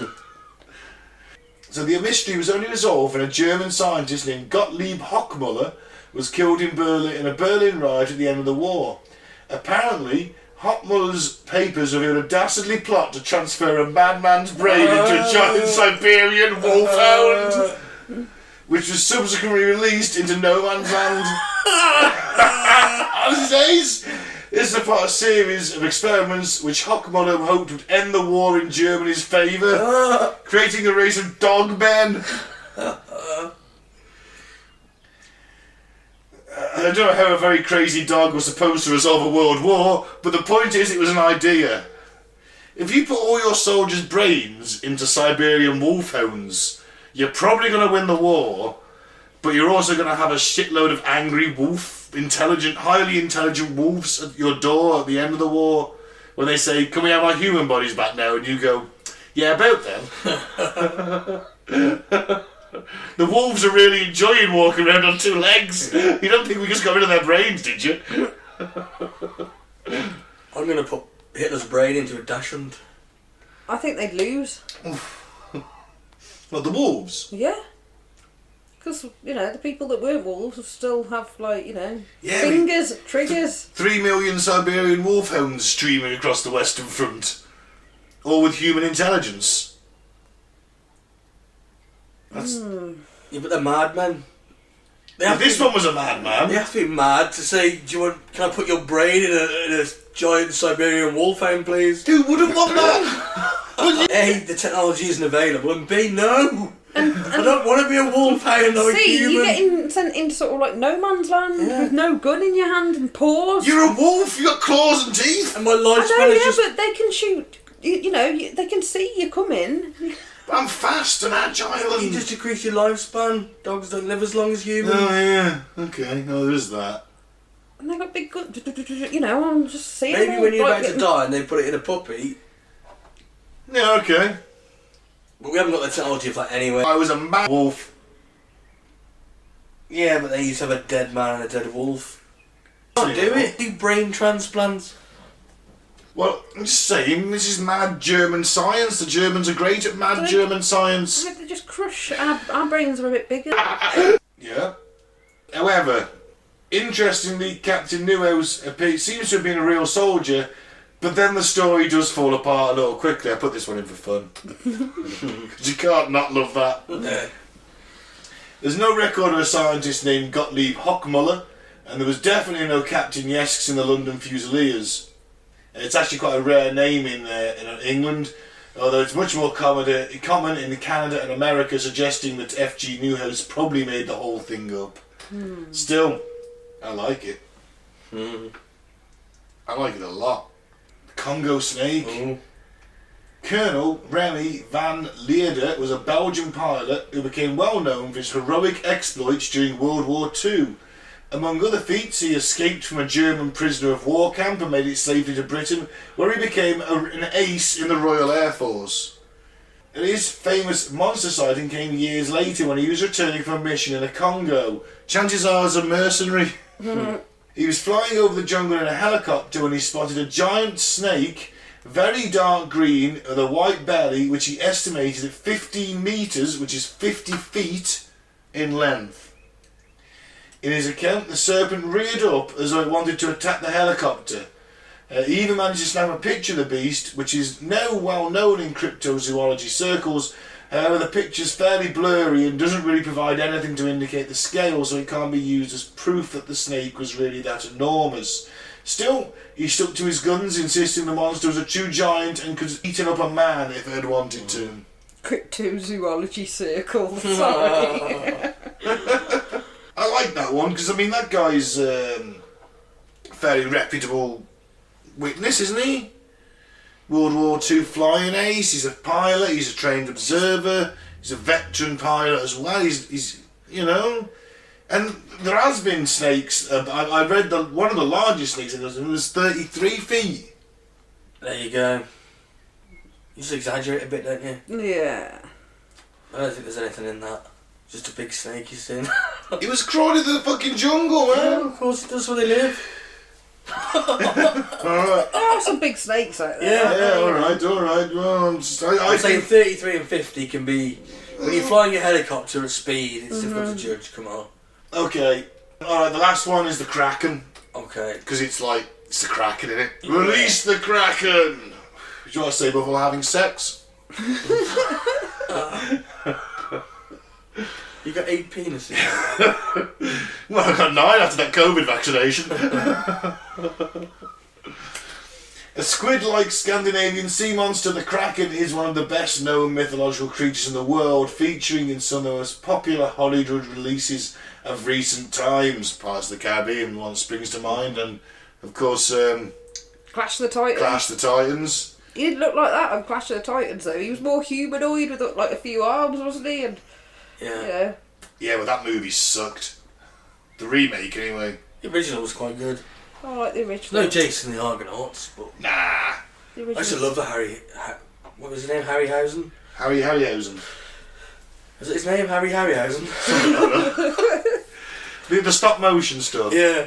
So the mystery was only resolved when a German scientist named Gottlieb Hochmuller was killed in Berlin in a Berlin riot at the end of the war. Apparently, Hochmuller's papers revealed a dastardly plot to transfer a madman's brain into a giant Siberian wolfhound, which was subsequently released into no man's land. As it says, this is a part of a series of experiments which Hochmuller hoped would end the war in Germany's favour, creating a race of dog men. I don't know how a very crazy dog was supposed to resolve a world war, but the point is it was an idea. If you put all your soldiers' brains into Siberian wolfhounds, you're probably going to win the war, but you're also going to have a shitload of angry highly intelligent wolves at your door at the end of the war when they say, "Can we have our human bodies back now?" And you go, "Yeah, about them." The wolves are really enjoying walking around on 2 legs. You don't think we just got rid of their brains, did you? I'm going to put Hitler's brain into a dachshund. I think they'd lose. Well, the wolves? Yeah. Because, you know, the people that weren't wolves still have, like, you know, Yeah, fingers, triggers. 3 million Siberian wolfhounds streaming across the Western Front. All with human intelligence. That's... Yeah, but they're madmen. If this one was a madman... You have to be mad to say, can I put your brain in a giant Siberian wolfhound, please? Who wouldn't want that? A, the technology isn't available, and B, no! I don't want to be a wolfhound or a human. You're getting sent into sort of like no man's land with no gun in your hand and paws. You're a wolf, you got claws and teeth. And my lifespan I know, is just... but they can shoot, you know, they can see you coming. I'm fast and agile and... You just decrease your lifespan. Dogs don't live as long as humans. Oh yeah, okay, oh there is that. And they got big guns, you know, I'm just seeing Maybe when you're about getting... to die and they put it in a puppy. Yeah, okay. But we haven't got the technology of that anyway. I was a mad wolf. Yeah, but they used to have a dead man and a dead wolf. Can't do it. Do brain transplants. Well, I'm just saying, this is mad German science. The Germans are great at mad German science. They just crush. Our brains are a bit bigger. Yeah. However, interestingly, Captain Newhouse seems to have been a real soldier, but then the story does fall apart a little quickly. I put this one in for fun. Because you can't not love that. Yeah. There's no record of a scientist named Gottlieb Hochmuller, and there was definitely no Captain Yesks in the London Fusiliers. It's actually quite a rare name in England, although it's much more common in Canada and America, suggesting that F.G. Newhouse probably made the whole thing up. Still, I like it. I like it a lot. Congo Snake. Colonel Remy van Leerde was a Belgian pilot who became well known for his heroic exploits during World War II. Among other feats, he escaped from a German prisoner of war camp and made it safely to Britain, where he became an ace in the Royal Air Force. His famous monster sighting came years later when he was returning from a mission in the Congo. Chances are as a mercenary. He was flying over the jungle in a helicopter when he spotted a giant snake, very dark green, with a white belly, which he estimated at 15 metres, which is 50 feet, in length. In his account, the serpent reared up as though it wanted to attack the helicopter. He even managed to snap a picture of the beast, which is now well known in cryptozoology circles. However, the picture's fairly blurry and doesn't really provide anything to indicate the scale, so it can't be used as proof that the snake was really that enormous. Still, he stuck to his guns, insisting the monster was a true giant and could have eaten up a man if it had wanted to. Cryptozoology circle, sorry. I like that one because, I mean, that guy's fairly reputable witness, isn't he? World War II flying ace, he's a pilot, he's a trained observer, he's a veteran pilot as well, he's you know. And there has been snakes, I read one of the largest snakes, it was 33 feet. There you go. You just exaggerate a bit, don't you? Yeah. I don't think there's anything in that. Just a big snake he's seen. It was crawling through the fucking jungle, man. Yeah, of course it does where they live. Alright. There are some big snakes out there. Yeah, alright. Well, I'm saying 33 and 50 can be... When you're flying your helicopter at speed, it's difficult to judge, come on. Okay. Alright, the last one is the Kraken. Okay. Because it's the Kraken, innit? Yeah. Release the Kraken! Would you want to say before having sex? You got 8 penises. Well, I got 9 after that COVID vaccination. A squid-like Scandinavian sea monster, the Kraken is one of the best known mythological creatures in the world, featuring in some of the most popular Hollywood releases of recent times. Pirates of the Caribbean, one springs to mind, and of course Clash of the Titans. He didn't look like that on Clash of the Titans though. He was more humanoid with like a few arms, wasn't he? And yeah. Yeah, but that movie sucked. The remake, anyway. The original was quite good. I like the original. No Jason the Argonauts, but... Nah. I used to love the what was his name? Harryhausen? Harryhausen. Is it his name, Harryhausen? The stop motion stuff. Yeah.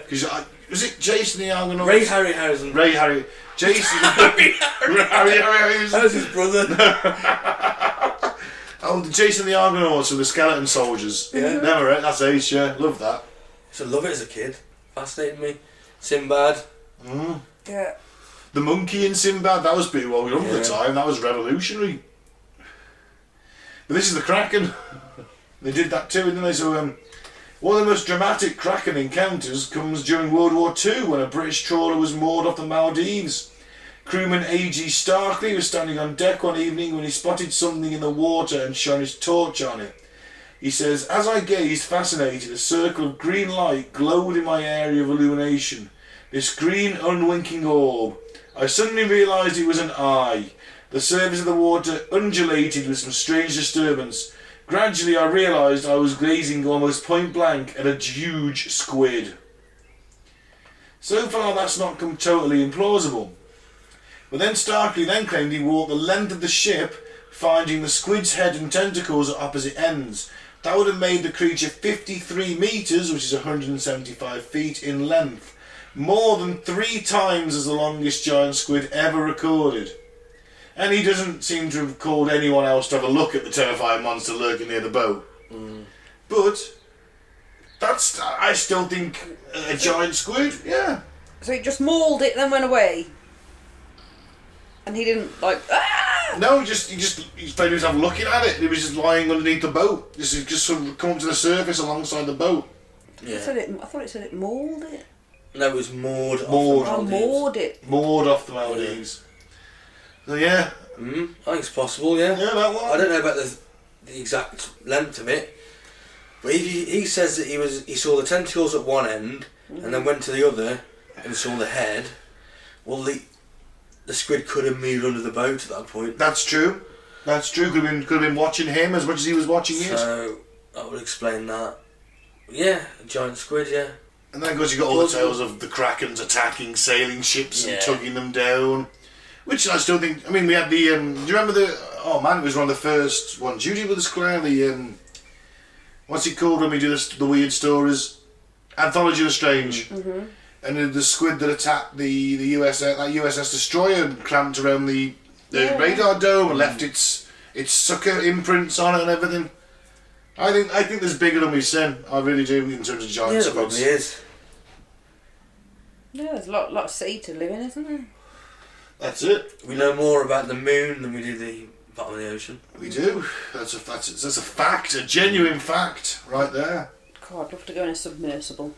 Was it Jason the Argonauts? Ray Harryhausen. Jason. Harryhausen. That was his brother. Oh, Jason the Argonauts with the skeleton soldiers. Yeah. Never read. That's ace, yeah. Love that. I used to love it as a kid. Fascinated me. Sinbad. Yeah. The monkey in Sinbad, that was pretty well done at the time. That was revolutionary. But this is the Kraken. They did that too, didn't they? So, one of the most dramatic Kraken encounters comes during World War II when a British trawler was moored off the Maldives. Crewman A.G. Starkley was standing on deck one evening when he spotted something in the water and shone his torch on it. He says, "As I gazed fascinated, a circle of green light glowed in my area of illumination. This green unwinking orb. I suddenly realised it was an eye. The surface of the water undulated with some strange disturbance. Gradually I realised I was gazing almost point blank at a huge squid." So far that's not come totally implausible. But then Starkley then claimed he walked the length of the ship, finding the squid's head and tentacles at opposite ends. That would have made the creature 53 metres, which is 175 feet, in length. More than 3 times as the longest giant squid ever recorded. And he doesn't seem to have called anyone else to have a look at the terrifying monster lurking near the boat. But I still think a giant squid, yeah. So he just mauled it, then went away. And he didn't No, he probably was having looking at it. He was just lying underneath the boat. Just sort of come up to the surface alongside the boat. Yeah. I thought it said it mauled it. No, it was moored off the Maldives. Moored it. Moored off the Maldives. So yeah. I think it's possible, yeah. Yeah, that one. I don't know about the exact length of it, but he says that he saw the tentacles at one end and then went to the other and saw the head. Well, the squid could have moved under the boat at that point. That's true. That's true. Could have been watching him as much as he was watching it. So that would explain that. Yeah, a giant squid. Yeah. And then of course you got all the tales of the Krakens attacking sailing ships and tugging them down. Which I still think. I mean, we had the. Do you remember the? Oh man, it was one of the first ones. You did with us, Claire. The what's it called when we do the weird stories? Anthology of the Strange. Mm-hmm. And the squid that attacked the USS Destroyer and clamped around the radar dome and left its sucker imprints on it and everything. I think there's bigger than we've seen. I really do in terms of giant squids. Yeah, there probably is. Yeah, there's a lot of sea to live in, isn't there? That's it. We know more about the moon than we do the bottom of the ocean. We do. That's a fact, a genuine fact, right there. God, I'd love to go in a submersible.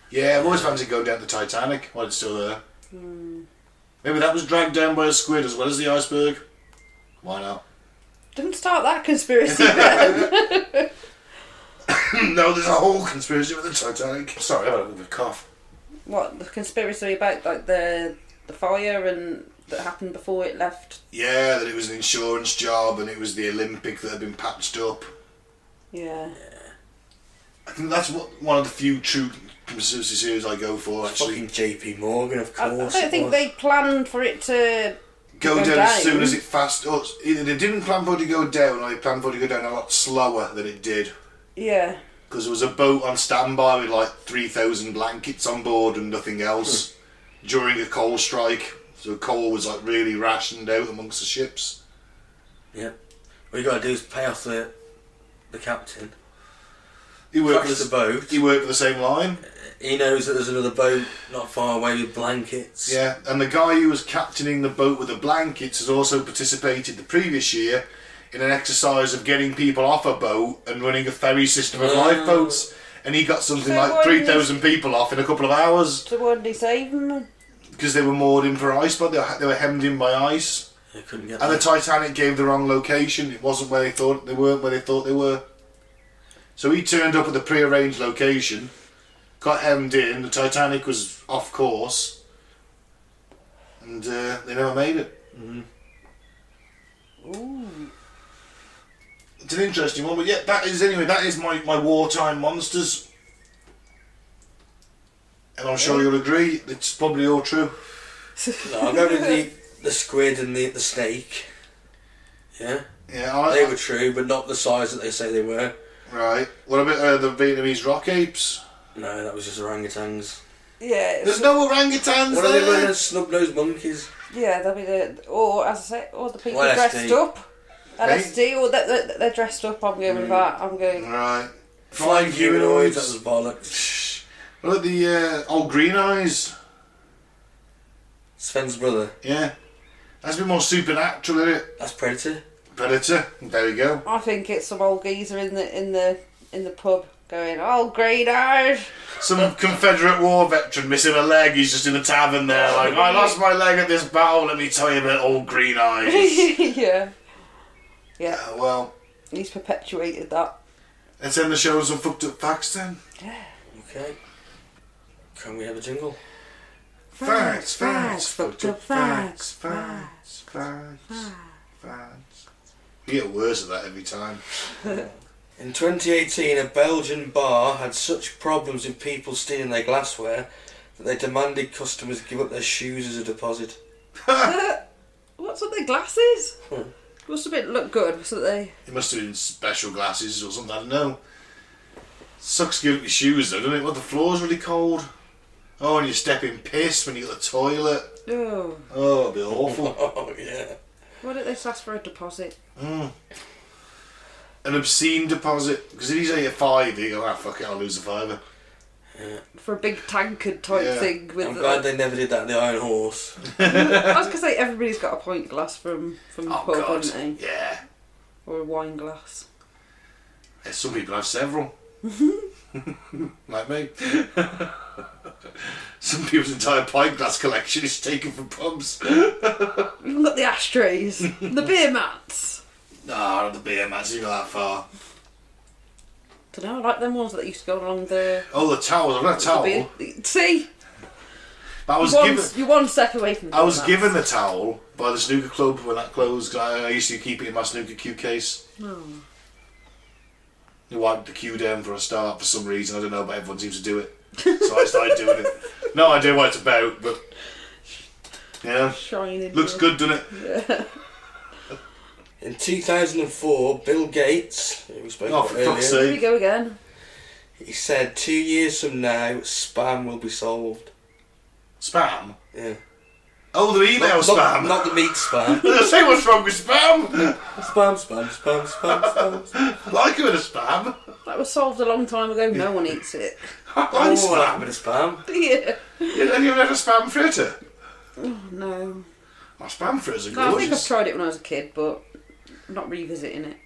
Yeah, I've always fancied going down the Titanic while it's still there. Maybe that was dragged down by a squid as well as the iceberg. Why not? Didn't start that conspiracy then. No, there's a whole conspiracy with the Titanic. Sorry, I had a bit of a cough. What, the conspiracy about like the fire and that happened before it left? Yeah, that it was an insurance job and it was the Olympic that had been patched up. Yeah. I think that's one of the few true conspiracy series I go for, actually. Fucking JP Morgan, of course. I don't think they planned for it to go down as soon as it either they didn't plan for it to go down or they planned for it to go down a lot slower than it did. Yeah. Because there was a boat on standby with like 3,000 blankets on board and nothing else during a coal strike. So coal was like really rationed out amongst the ships. Yeah. What you got to do is pay off the captain. He worked for the boat. He worked for the same line. He knows that there's another boat not far away with blankets. Yeah, and the guy who was captaining the boat with the blankets has also participated the previous year in an exercise of getting people off a boat and running a ferry system of lifeboats. And he got something like 3,000 people off in a couple of hours. So why did he save them? Because they were moored in for ice, but they were hemmed in by ice. They couldn't get and the Titanic gave the wrong location. It wasn't where they thought they weren't where they thought they were. So he turned up at the pre-arranged location, got hemmed in. The Titanic was off course, and they never made it. Mm-hmm. Ooh. It's an interesting one, but yeah, that is my wartime monsters, and I'm sure you'll agree it's probably all true. No, I'll go with the squid and the snake. Yeah. Yeah, they were true, but not the size that they say they were. Right. What about the Vietnamese rock apes? No, that was just orangutans. Yeah. There's no orangutans What there. are they, snub-nosed monkeys? Yeah, they'll be or as I say, or the people Or dressed LSD. up. LSD, or they're dressed up. I'm going with that. I'm going. Right. Flying humanoids. That was bollocks. What about the old green eyes? Sven's brother. Yeah. That's a bit more supernatural, isn't it? That's Predator. Predator. There you go. I think it's some old geezer in the pub going, "Oh, green eyes." Some Confederate war veteran missing a leg. He's just in the tavern there, like, I lost my leg at this battle. Let me tell you about old green eyes. Yeah. Yeah. Well, He's perpetuated that. let's end the show with some fucked up facts then. Yeah. Okay. Can we have a jingle? Facts, fucked up facts, facts. You get worse at that every time. In 2018, a Belgian bar had such problems with people stealing their glassware that they demanded customers give up their shoes as a deposit. What's with their glasses? Must have been look good, mustn't they? It must have been special glasses or something, I don't know. Sucks giving your shoes though, doesn't it? What, the floor's really cold? Oh, and you step in piss when you get the toilet. Oh. Oh, it'd be awful. Oh, yeah. Why don't they ask for a deposit? An obscene deposit. Because if you say a five, you go, fuck it, I'll lose a fiver. Yeah. For a big tankard type thing. With I'm glad they never did that at the Iron Horse. I was going to say, everybody's got a pint glass from the pub, God. haven't they? Yeah. Or a wine glass. Yeah. Some people have several. Like me. Some people's entire pint glass collection is taken from pubs. We've got the ashtrays, the beer mats. No, not the beer mats, even that far. Don't know, I like them ones that used to go along the... Oh, the towels. I've got a towel. See? But you're one step away from I was given the towel by the snooker club when that closed. I used to keep it in my snooker cue case. Oh. You wipe the cue down for a start for some reason. I don't know, but everyone seems to do it. So I started doing it. No idea what it's about, but yeah, Shining. Looks good, doesn't it? Yeah. In 2004, Bill Gates, who we spoke about for fuck's earlier, Here we go again. he said 2 years from now, spam will be solved. Spam? Yeah. Oh, the email spam. Not the meat spam. I say what's wrong with spam. spam. I like it with a spam. That was solved a long time ago. No one eats it. I like What spam. happened to spam? Yeah. Have you ever had a spam fritter? Oh, no. My spam fritters are No, I think I've gorgeous. tried it when I was a kid, but I'm not revisiting it.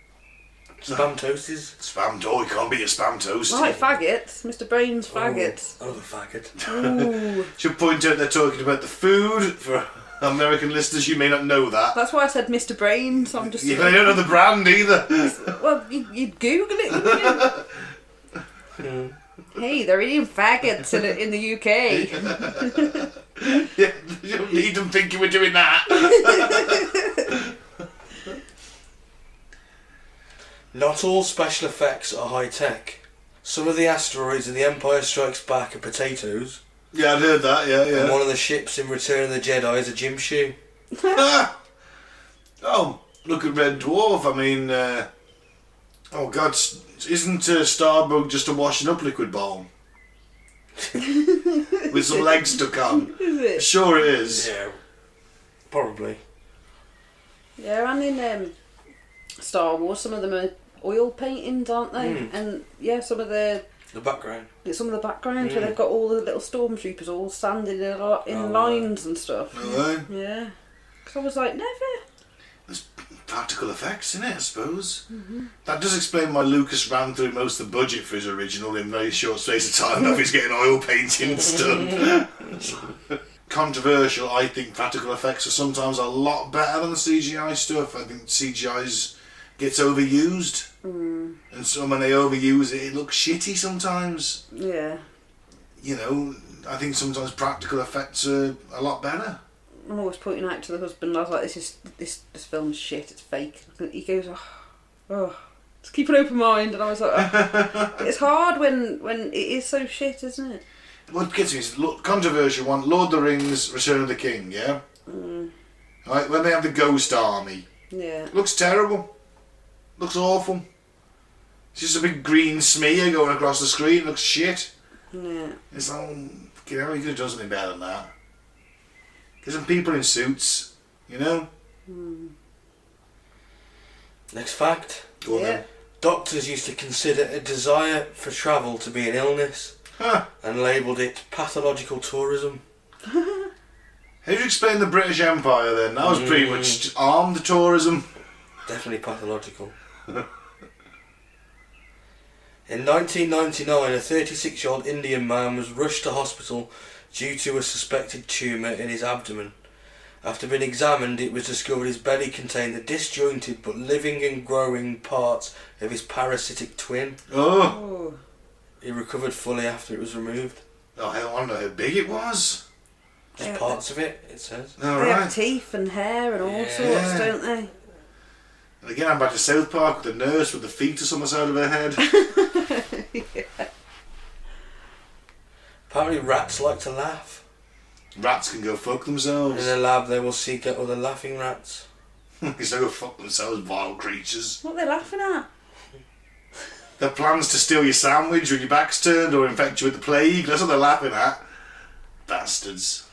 Spam toasties. Spam toast, you can't beat a spam toast. I like faggots. Mr. Brain's faggots. Oh, I love a faggot. Ooh. Should point out they're talking about the food for American listeners. You may not know that. That's why I said Mr. Brain, so I'm just... Yeah, they don't know the brand either. Well, you'd Google it, wouldn't you? Hey, they're eating faggots in the UK. Yeah, you don't need them thinking we're doing that. Not all special effects are high tech. Some of the asteroids in The Empire Strikes Back are potatoes. Yeah, I'd heard that, yeah. And one of the ships in Return of the Jedi is a gym shoe. Oh, look at Red Dwarf. I mean, oh God, isn't Starbug just a washing up liquid bowl? With some legs stuck on. Is it? Sure it is. Yeah, probably. Yeah, and in Star Wars, some of them are oil paintings, aren't they? And yeah, some of the background. backgrounds where they've got all the little stormtroopers all standing in lines and stuff. Right. Yeah. Because I was like, never. There's practical effects in it, I suppose. That does explain why Lucas ran through most of the budget for his original in a very short space of time. Now he's getting oil paintings done. Controversial, I think practical effects are sometimes a lot better than the CGI stuff. I think CGI gets overused. And so when they overuse it, it looks shitty sometimes. Yeah. You know, I think sometimes practical effects are a lot better. I'm always pointing out to the husband, I was like, this film's shit, it's fake. And he goes, oh, just keep an open mind. And I was like, oh. It's hard when it is so shit, isn't it? What gets me is controversial one, Lord of the Rings, Return of the King, yeah? Right, when they have the ghost army. Yeah. Looks terrible. Looks awful. It's just a big green smear going across the screen. Looks shit. Yeah. It's like, you could have done something better than that. Get some people in suits, you know? Next fact. Go on then. Doctors used to consider a desire for travel to be an illness and labelled it pathological tourism. How do you explain the British Empire then? That was pretty much armed tourism. Definitely pathological. In 1999, a 36-year-old Indian man was rushed to hospital due to a suspected tumour in his abdomen. After being examined, it was discovered his belly contained the disjointed but living and growing parts of his parasitic twin. Oh. He recovered fully after it was removed. Oh, I wonder how big it was. Just parts of it, it says. All They right. have teeth and hair and all sorts, don't they? And again, I'm back to South Park with the nurse with the fetus on the side of her head. Yeah. Apparently rats like to laugh. Rats can go fuck themselves. In a lab they will seek out other laughing rats. Because they go fuck themselves, vile creatures. What are they laughing at? Their plans to steal your sandwich when your back's turned or infect you with the plague. That's what they're laughing at. Bastards.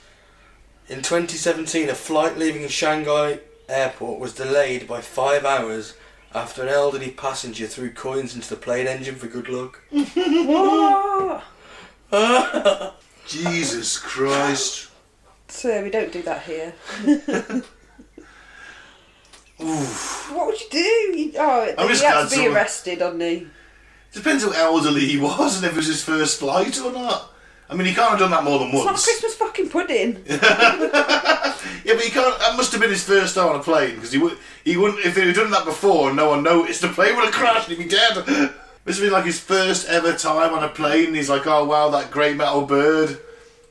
In 2017, a flight leaving Shanghai airport was delayed by 5 hours after an elderly passenger threw coins into the plane engine for good luck. What? Jesus Christ. Sir, we don't do that here. What would you do? He had to be arrested, hadn't he? Depends how elderly he was and if it was his first flight or not. I mean, he can't have done that more than It's once. not Christmas fucking pudding. Yeah, but he can't. That must have been his first time on a plane because he wouldn't. If they'd done that before and no one noticed, the plane would have crashed and he'd be dead. Must have been like his first ever time on a plane. And he's like, "Oh wow, that grey metal bird."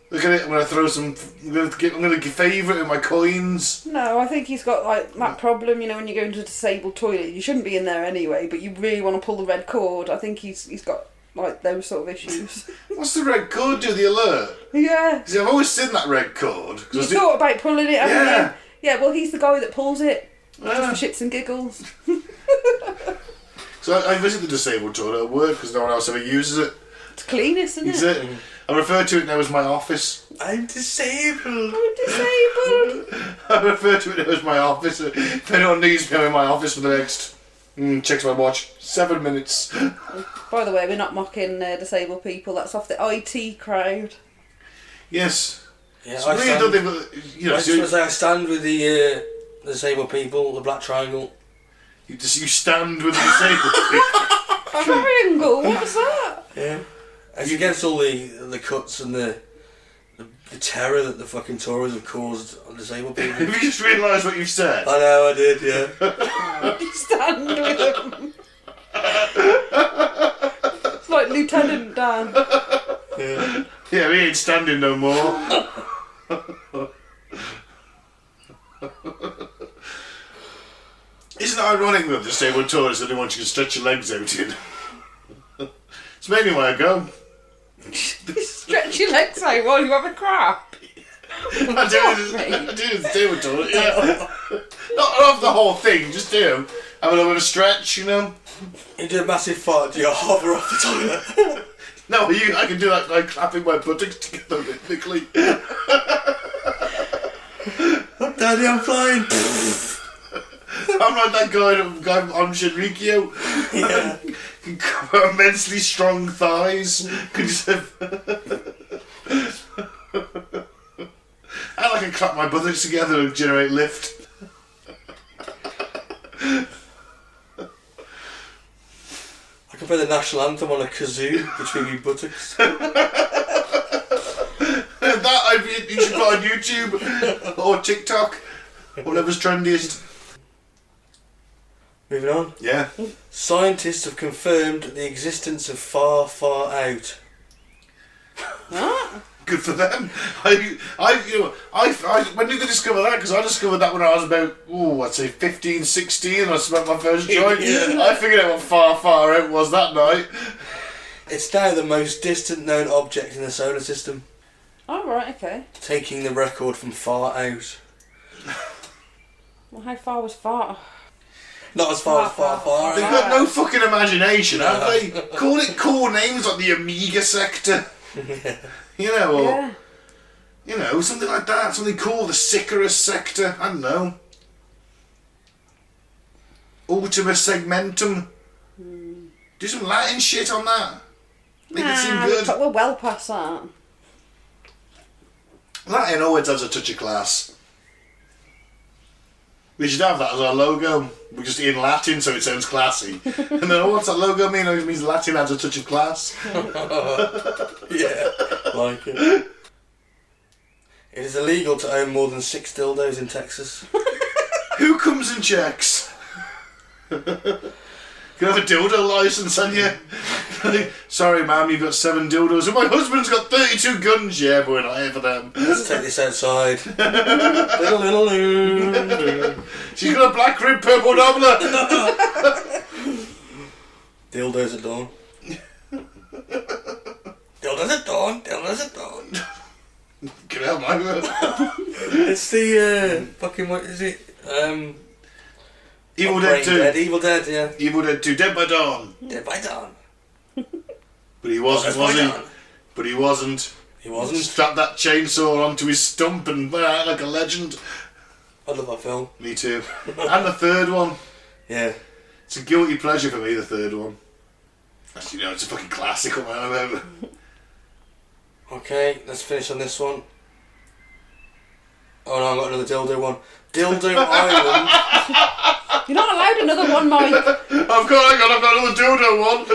Look at it. I'm gonna throw some. I'm gonna favourite in my coins. No, I think he's got like that problem. You know, when you go into a disabled toilet, you shouldn't be in there anyway, but you really want to pull the red cord. I think he's got like those sort of issues. What's the red cord do? The alert. Yeah. See, I've always seen that red cord. You thought about pulling it, haven't Yeah. you? Yeah. Well, he's the guy that pulls it. Yeah. Just for shits and giggles. So I visit the disabled toilet at work because no one else ever uses it. It's cleanest, isn't Is it? it? I refer to it now as my office. I'm disabled. I'm disabled. I refer to it now as my office. If anyone needs me, I'm in my office for the next... checks my watch. 7 minutes. By the way, we're not mocking disabled people. That's off the IT crowd. Yes. Yeah, It's really don't think, you know, I stand with the disabled people, the black triangle. you stand with the disabled people. Triangle? What was that? Yeah. As against all the cuts and the terror that the fucking Tories have caused on disabled people. Have you just realised what you've said? I know, I did, yeah. Stand with them. It's like Lieutenant Dan. Yeah. Yeah, we ain't standing no more. Isn't it ironic that the disabled tourists that they want you to stretch your legs out in? It's mainly why I go. Stretch your legs out while you have a crap. I do the disabled toilet, yeah. Not off the whole thing, just do have a little bit of stretch, you know. You do a massive fart, do you hover off the toilet? No, I can do that like clapping my buttocks together rhythmically. Daddy, I'm flying. I'm like that guy on Shinrikyo. Yeah. Can cover immensely strong thighs. Can just have... And I can clap my buttocks together and generate lift. I can play the national anthem on a kazoo between your buttocks. You should put on YouTube or TikTok, whatever's trendiest. Moving on. Yeah. Scientists have confirmed the existence of far, far out. What? Good for them. When did they discover that? Because I discovered that when I was about, I'd say 15, 16, and I smoked my first joint. Yeah. I figured out what far, far out was that night. It's now the most distant known object in the solar system, Oh, right, okay. taking the record from far out. Well, how far was far? Not as far as far, far They've out. got no fucking imagination, have No. they? Call it cool names like the Amiga sector. You know, or Yeah. you know, something like that. Something cool, the Sicarus sector. I don't know. Ultima segmentum. Do some Latin shit on that. Make it seem good. We're well past that. Latin always has a touch of class. We should have that as our logo. We're just in Latin so it sounds classy. And then, what's that logo mean? It means Latin has a touch of class. Yeah, like it. It is illegal to own more than 6 dildos in Texas. Who comes and checks? You have a dildo license on you? Sorry, ma'am, you've got 7 dildos. And my husband's got 32 guns. Yeah, but we're not here for them. Let's take this outside. She's got a black rib, purple doubler. Dildos at dawn. Dildos at dawn. Dildos at dawn. Get out, my word. It's the fucking what is it? Evil Brain Dead 2. Dead, Evil Dead, yeah. Evil Dead 2. Dead by Dawn. Dead by dawn. But he wasn't, Dead by was he? dawn. But he wasn't. He wasn't. Strapped that chainsaw onto his stump and went out like a legend. I love that film. Me too. And the third one. Yeah. It's a guilty pleasure for me, the third one. Actually, no, it's a fucking classic. What am I about? Okay, let's finish on this one. Oh no, I've got another dildo one. Dildo Island. You're not allowed another one, Mike. I've got another dildo one.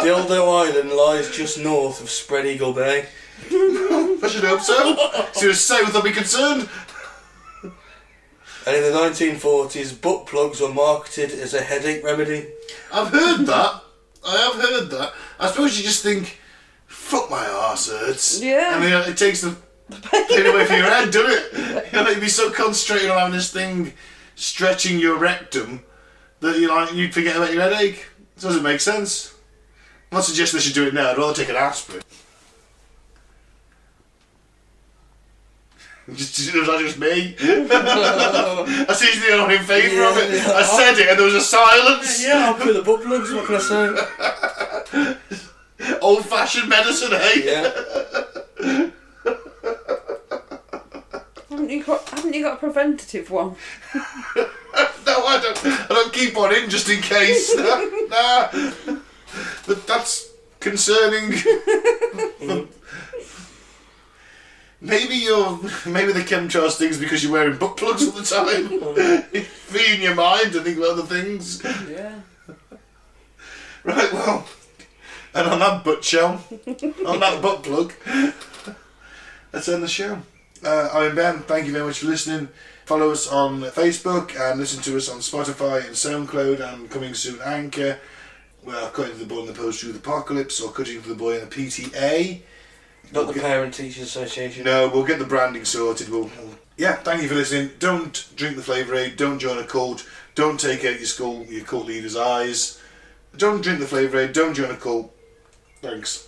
Dildo Island lies just north of Spread Eagle Bay. I should hope so. So you're south, I'll be concerned. And in the 1940s, butt plugs were marketed as a headache remedy. I've heard that. I have heard that. I suppose you just think, fuck my arse hurts. Yeah. And then it takes the pain away from your head, doesn't it? You know, you'd be so concentrated on having this thing stretching your rectum that you'd forget about your headache. Does it make sense? I'm not suggesting they should do it now. I'd rather take an aspirin. Was that just me? I seem to be not in favour of it. I said it and there was a silence. Yeah, I'll put the butt plugs, what can I say? Old fashioned medicine, eh? Yeah. Haven't you got a preventative one? No, I don't keep one in just in case. Nah. But that's concerning. Maybe the chemtrails thing's because you're wearing butt plugs all the time. Feeding your mind and think about other things. Yeah. Right, well, and on that butt shell, on that butt plug, let's end the show. I'm Ben, thank you very much for listening. Follow us on Facebook and listen to us on Spotify and SoundCloud and coming soon Anchor. Well, Cutting to the Boy in the Post-Truth Apocalypse or Cutting to the Boy in the PTA. Not the Parent Teachers Association. No, we'll get the branding sorted. Yeah, thank you for listening. Don't drink the Flavour Aid. Don't join a cult. Don't take out your cult leader's eyes. Don't drink the Flavour Aid. Don't join a cult. Thanks.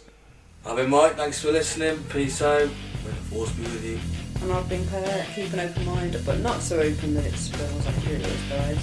I've been Mike. Thanks for listening. Peace out. May the force be with you. And I've been Claire. Keep an open mind, but not so open that it spills like it is, guys.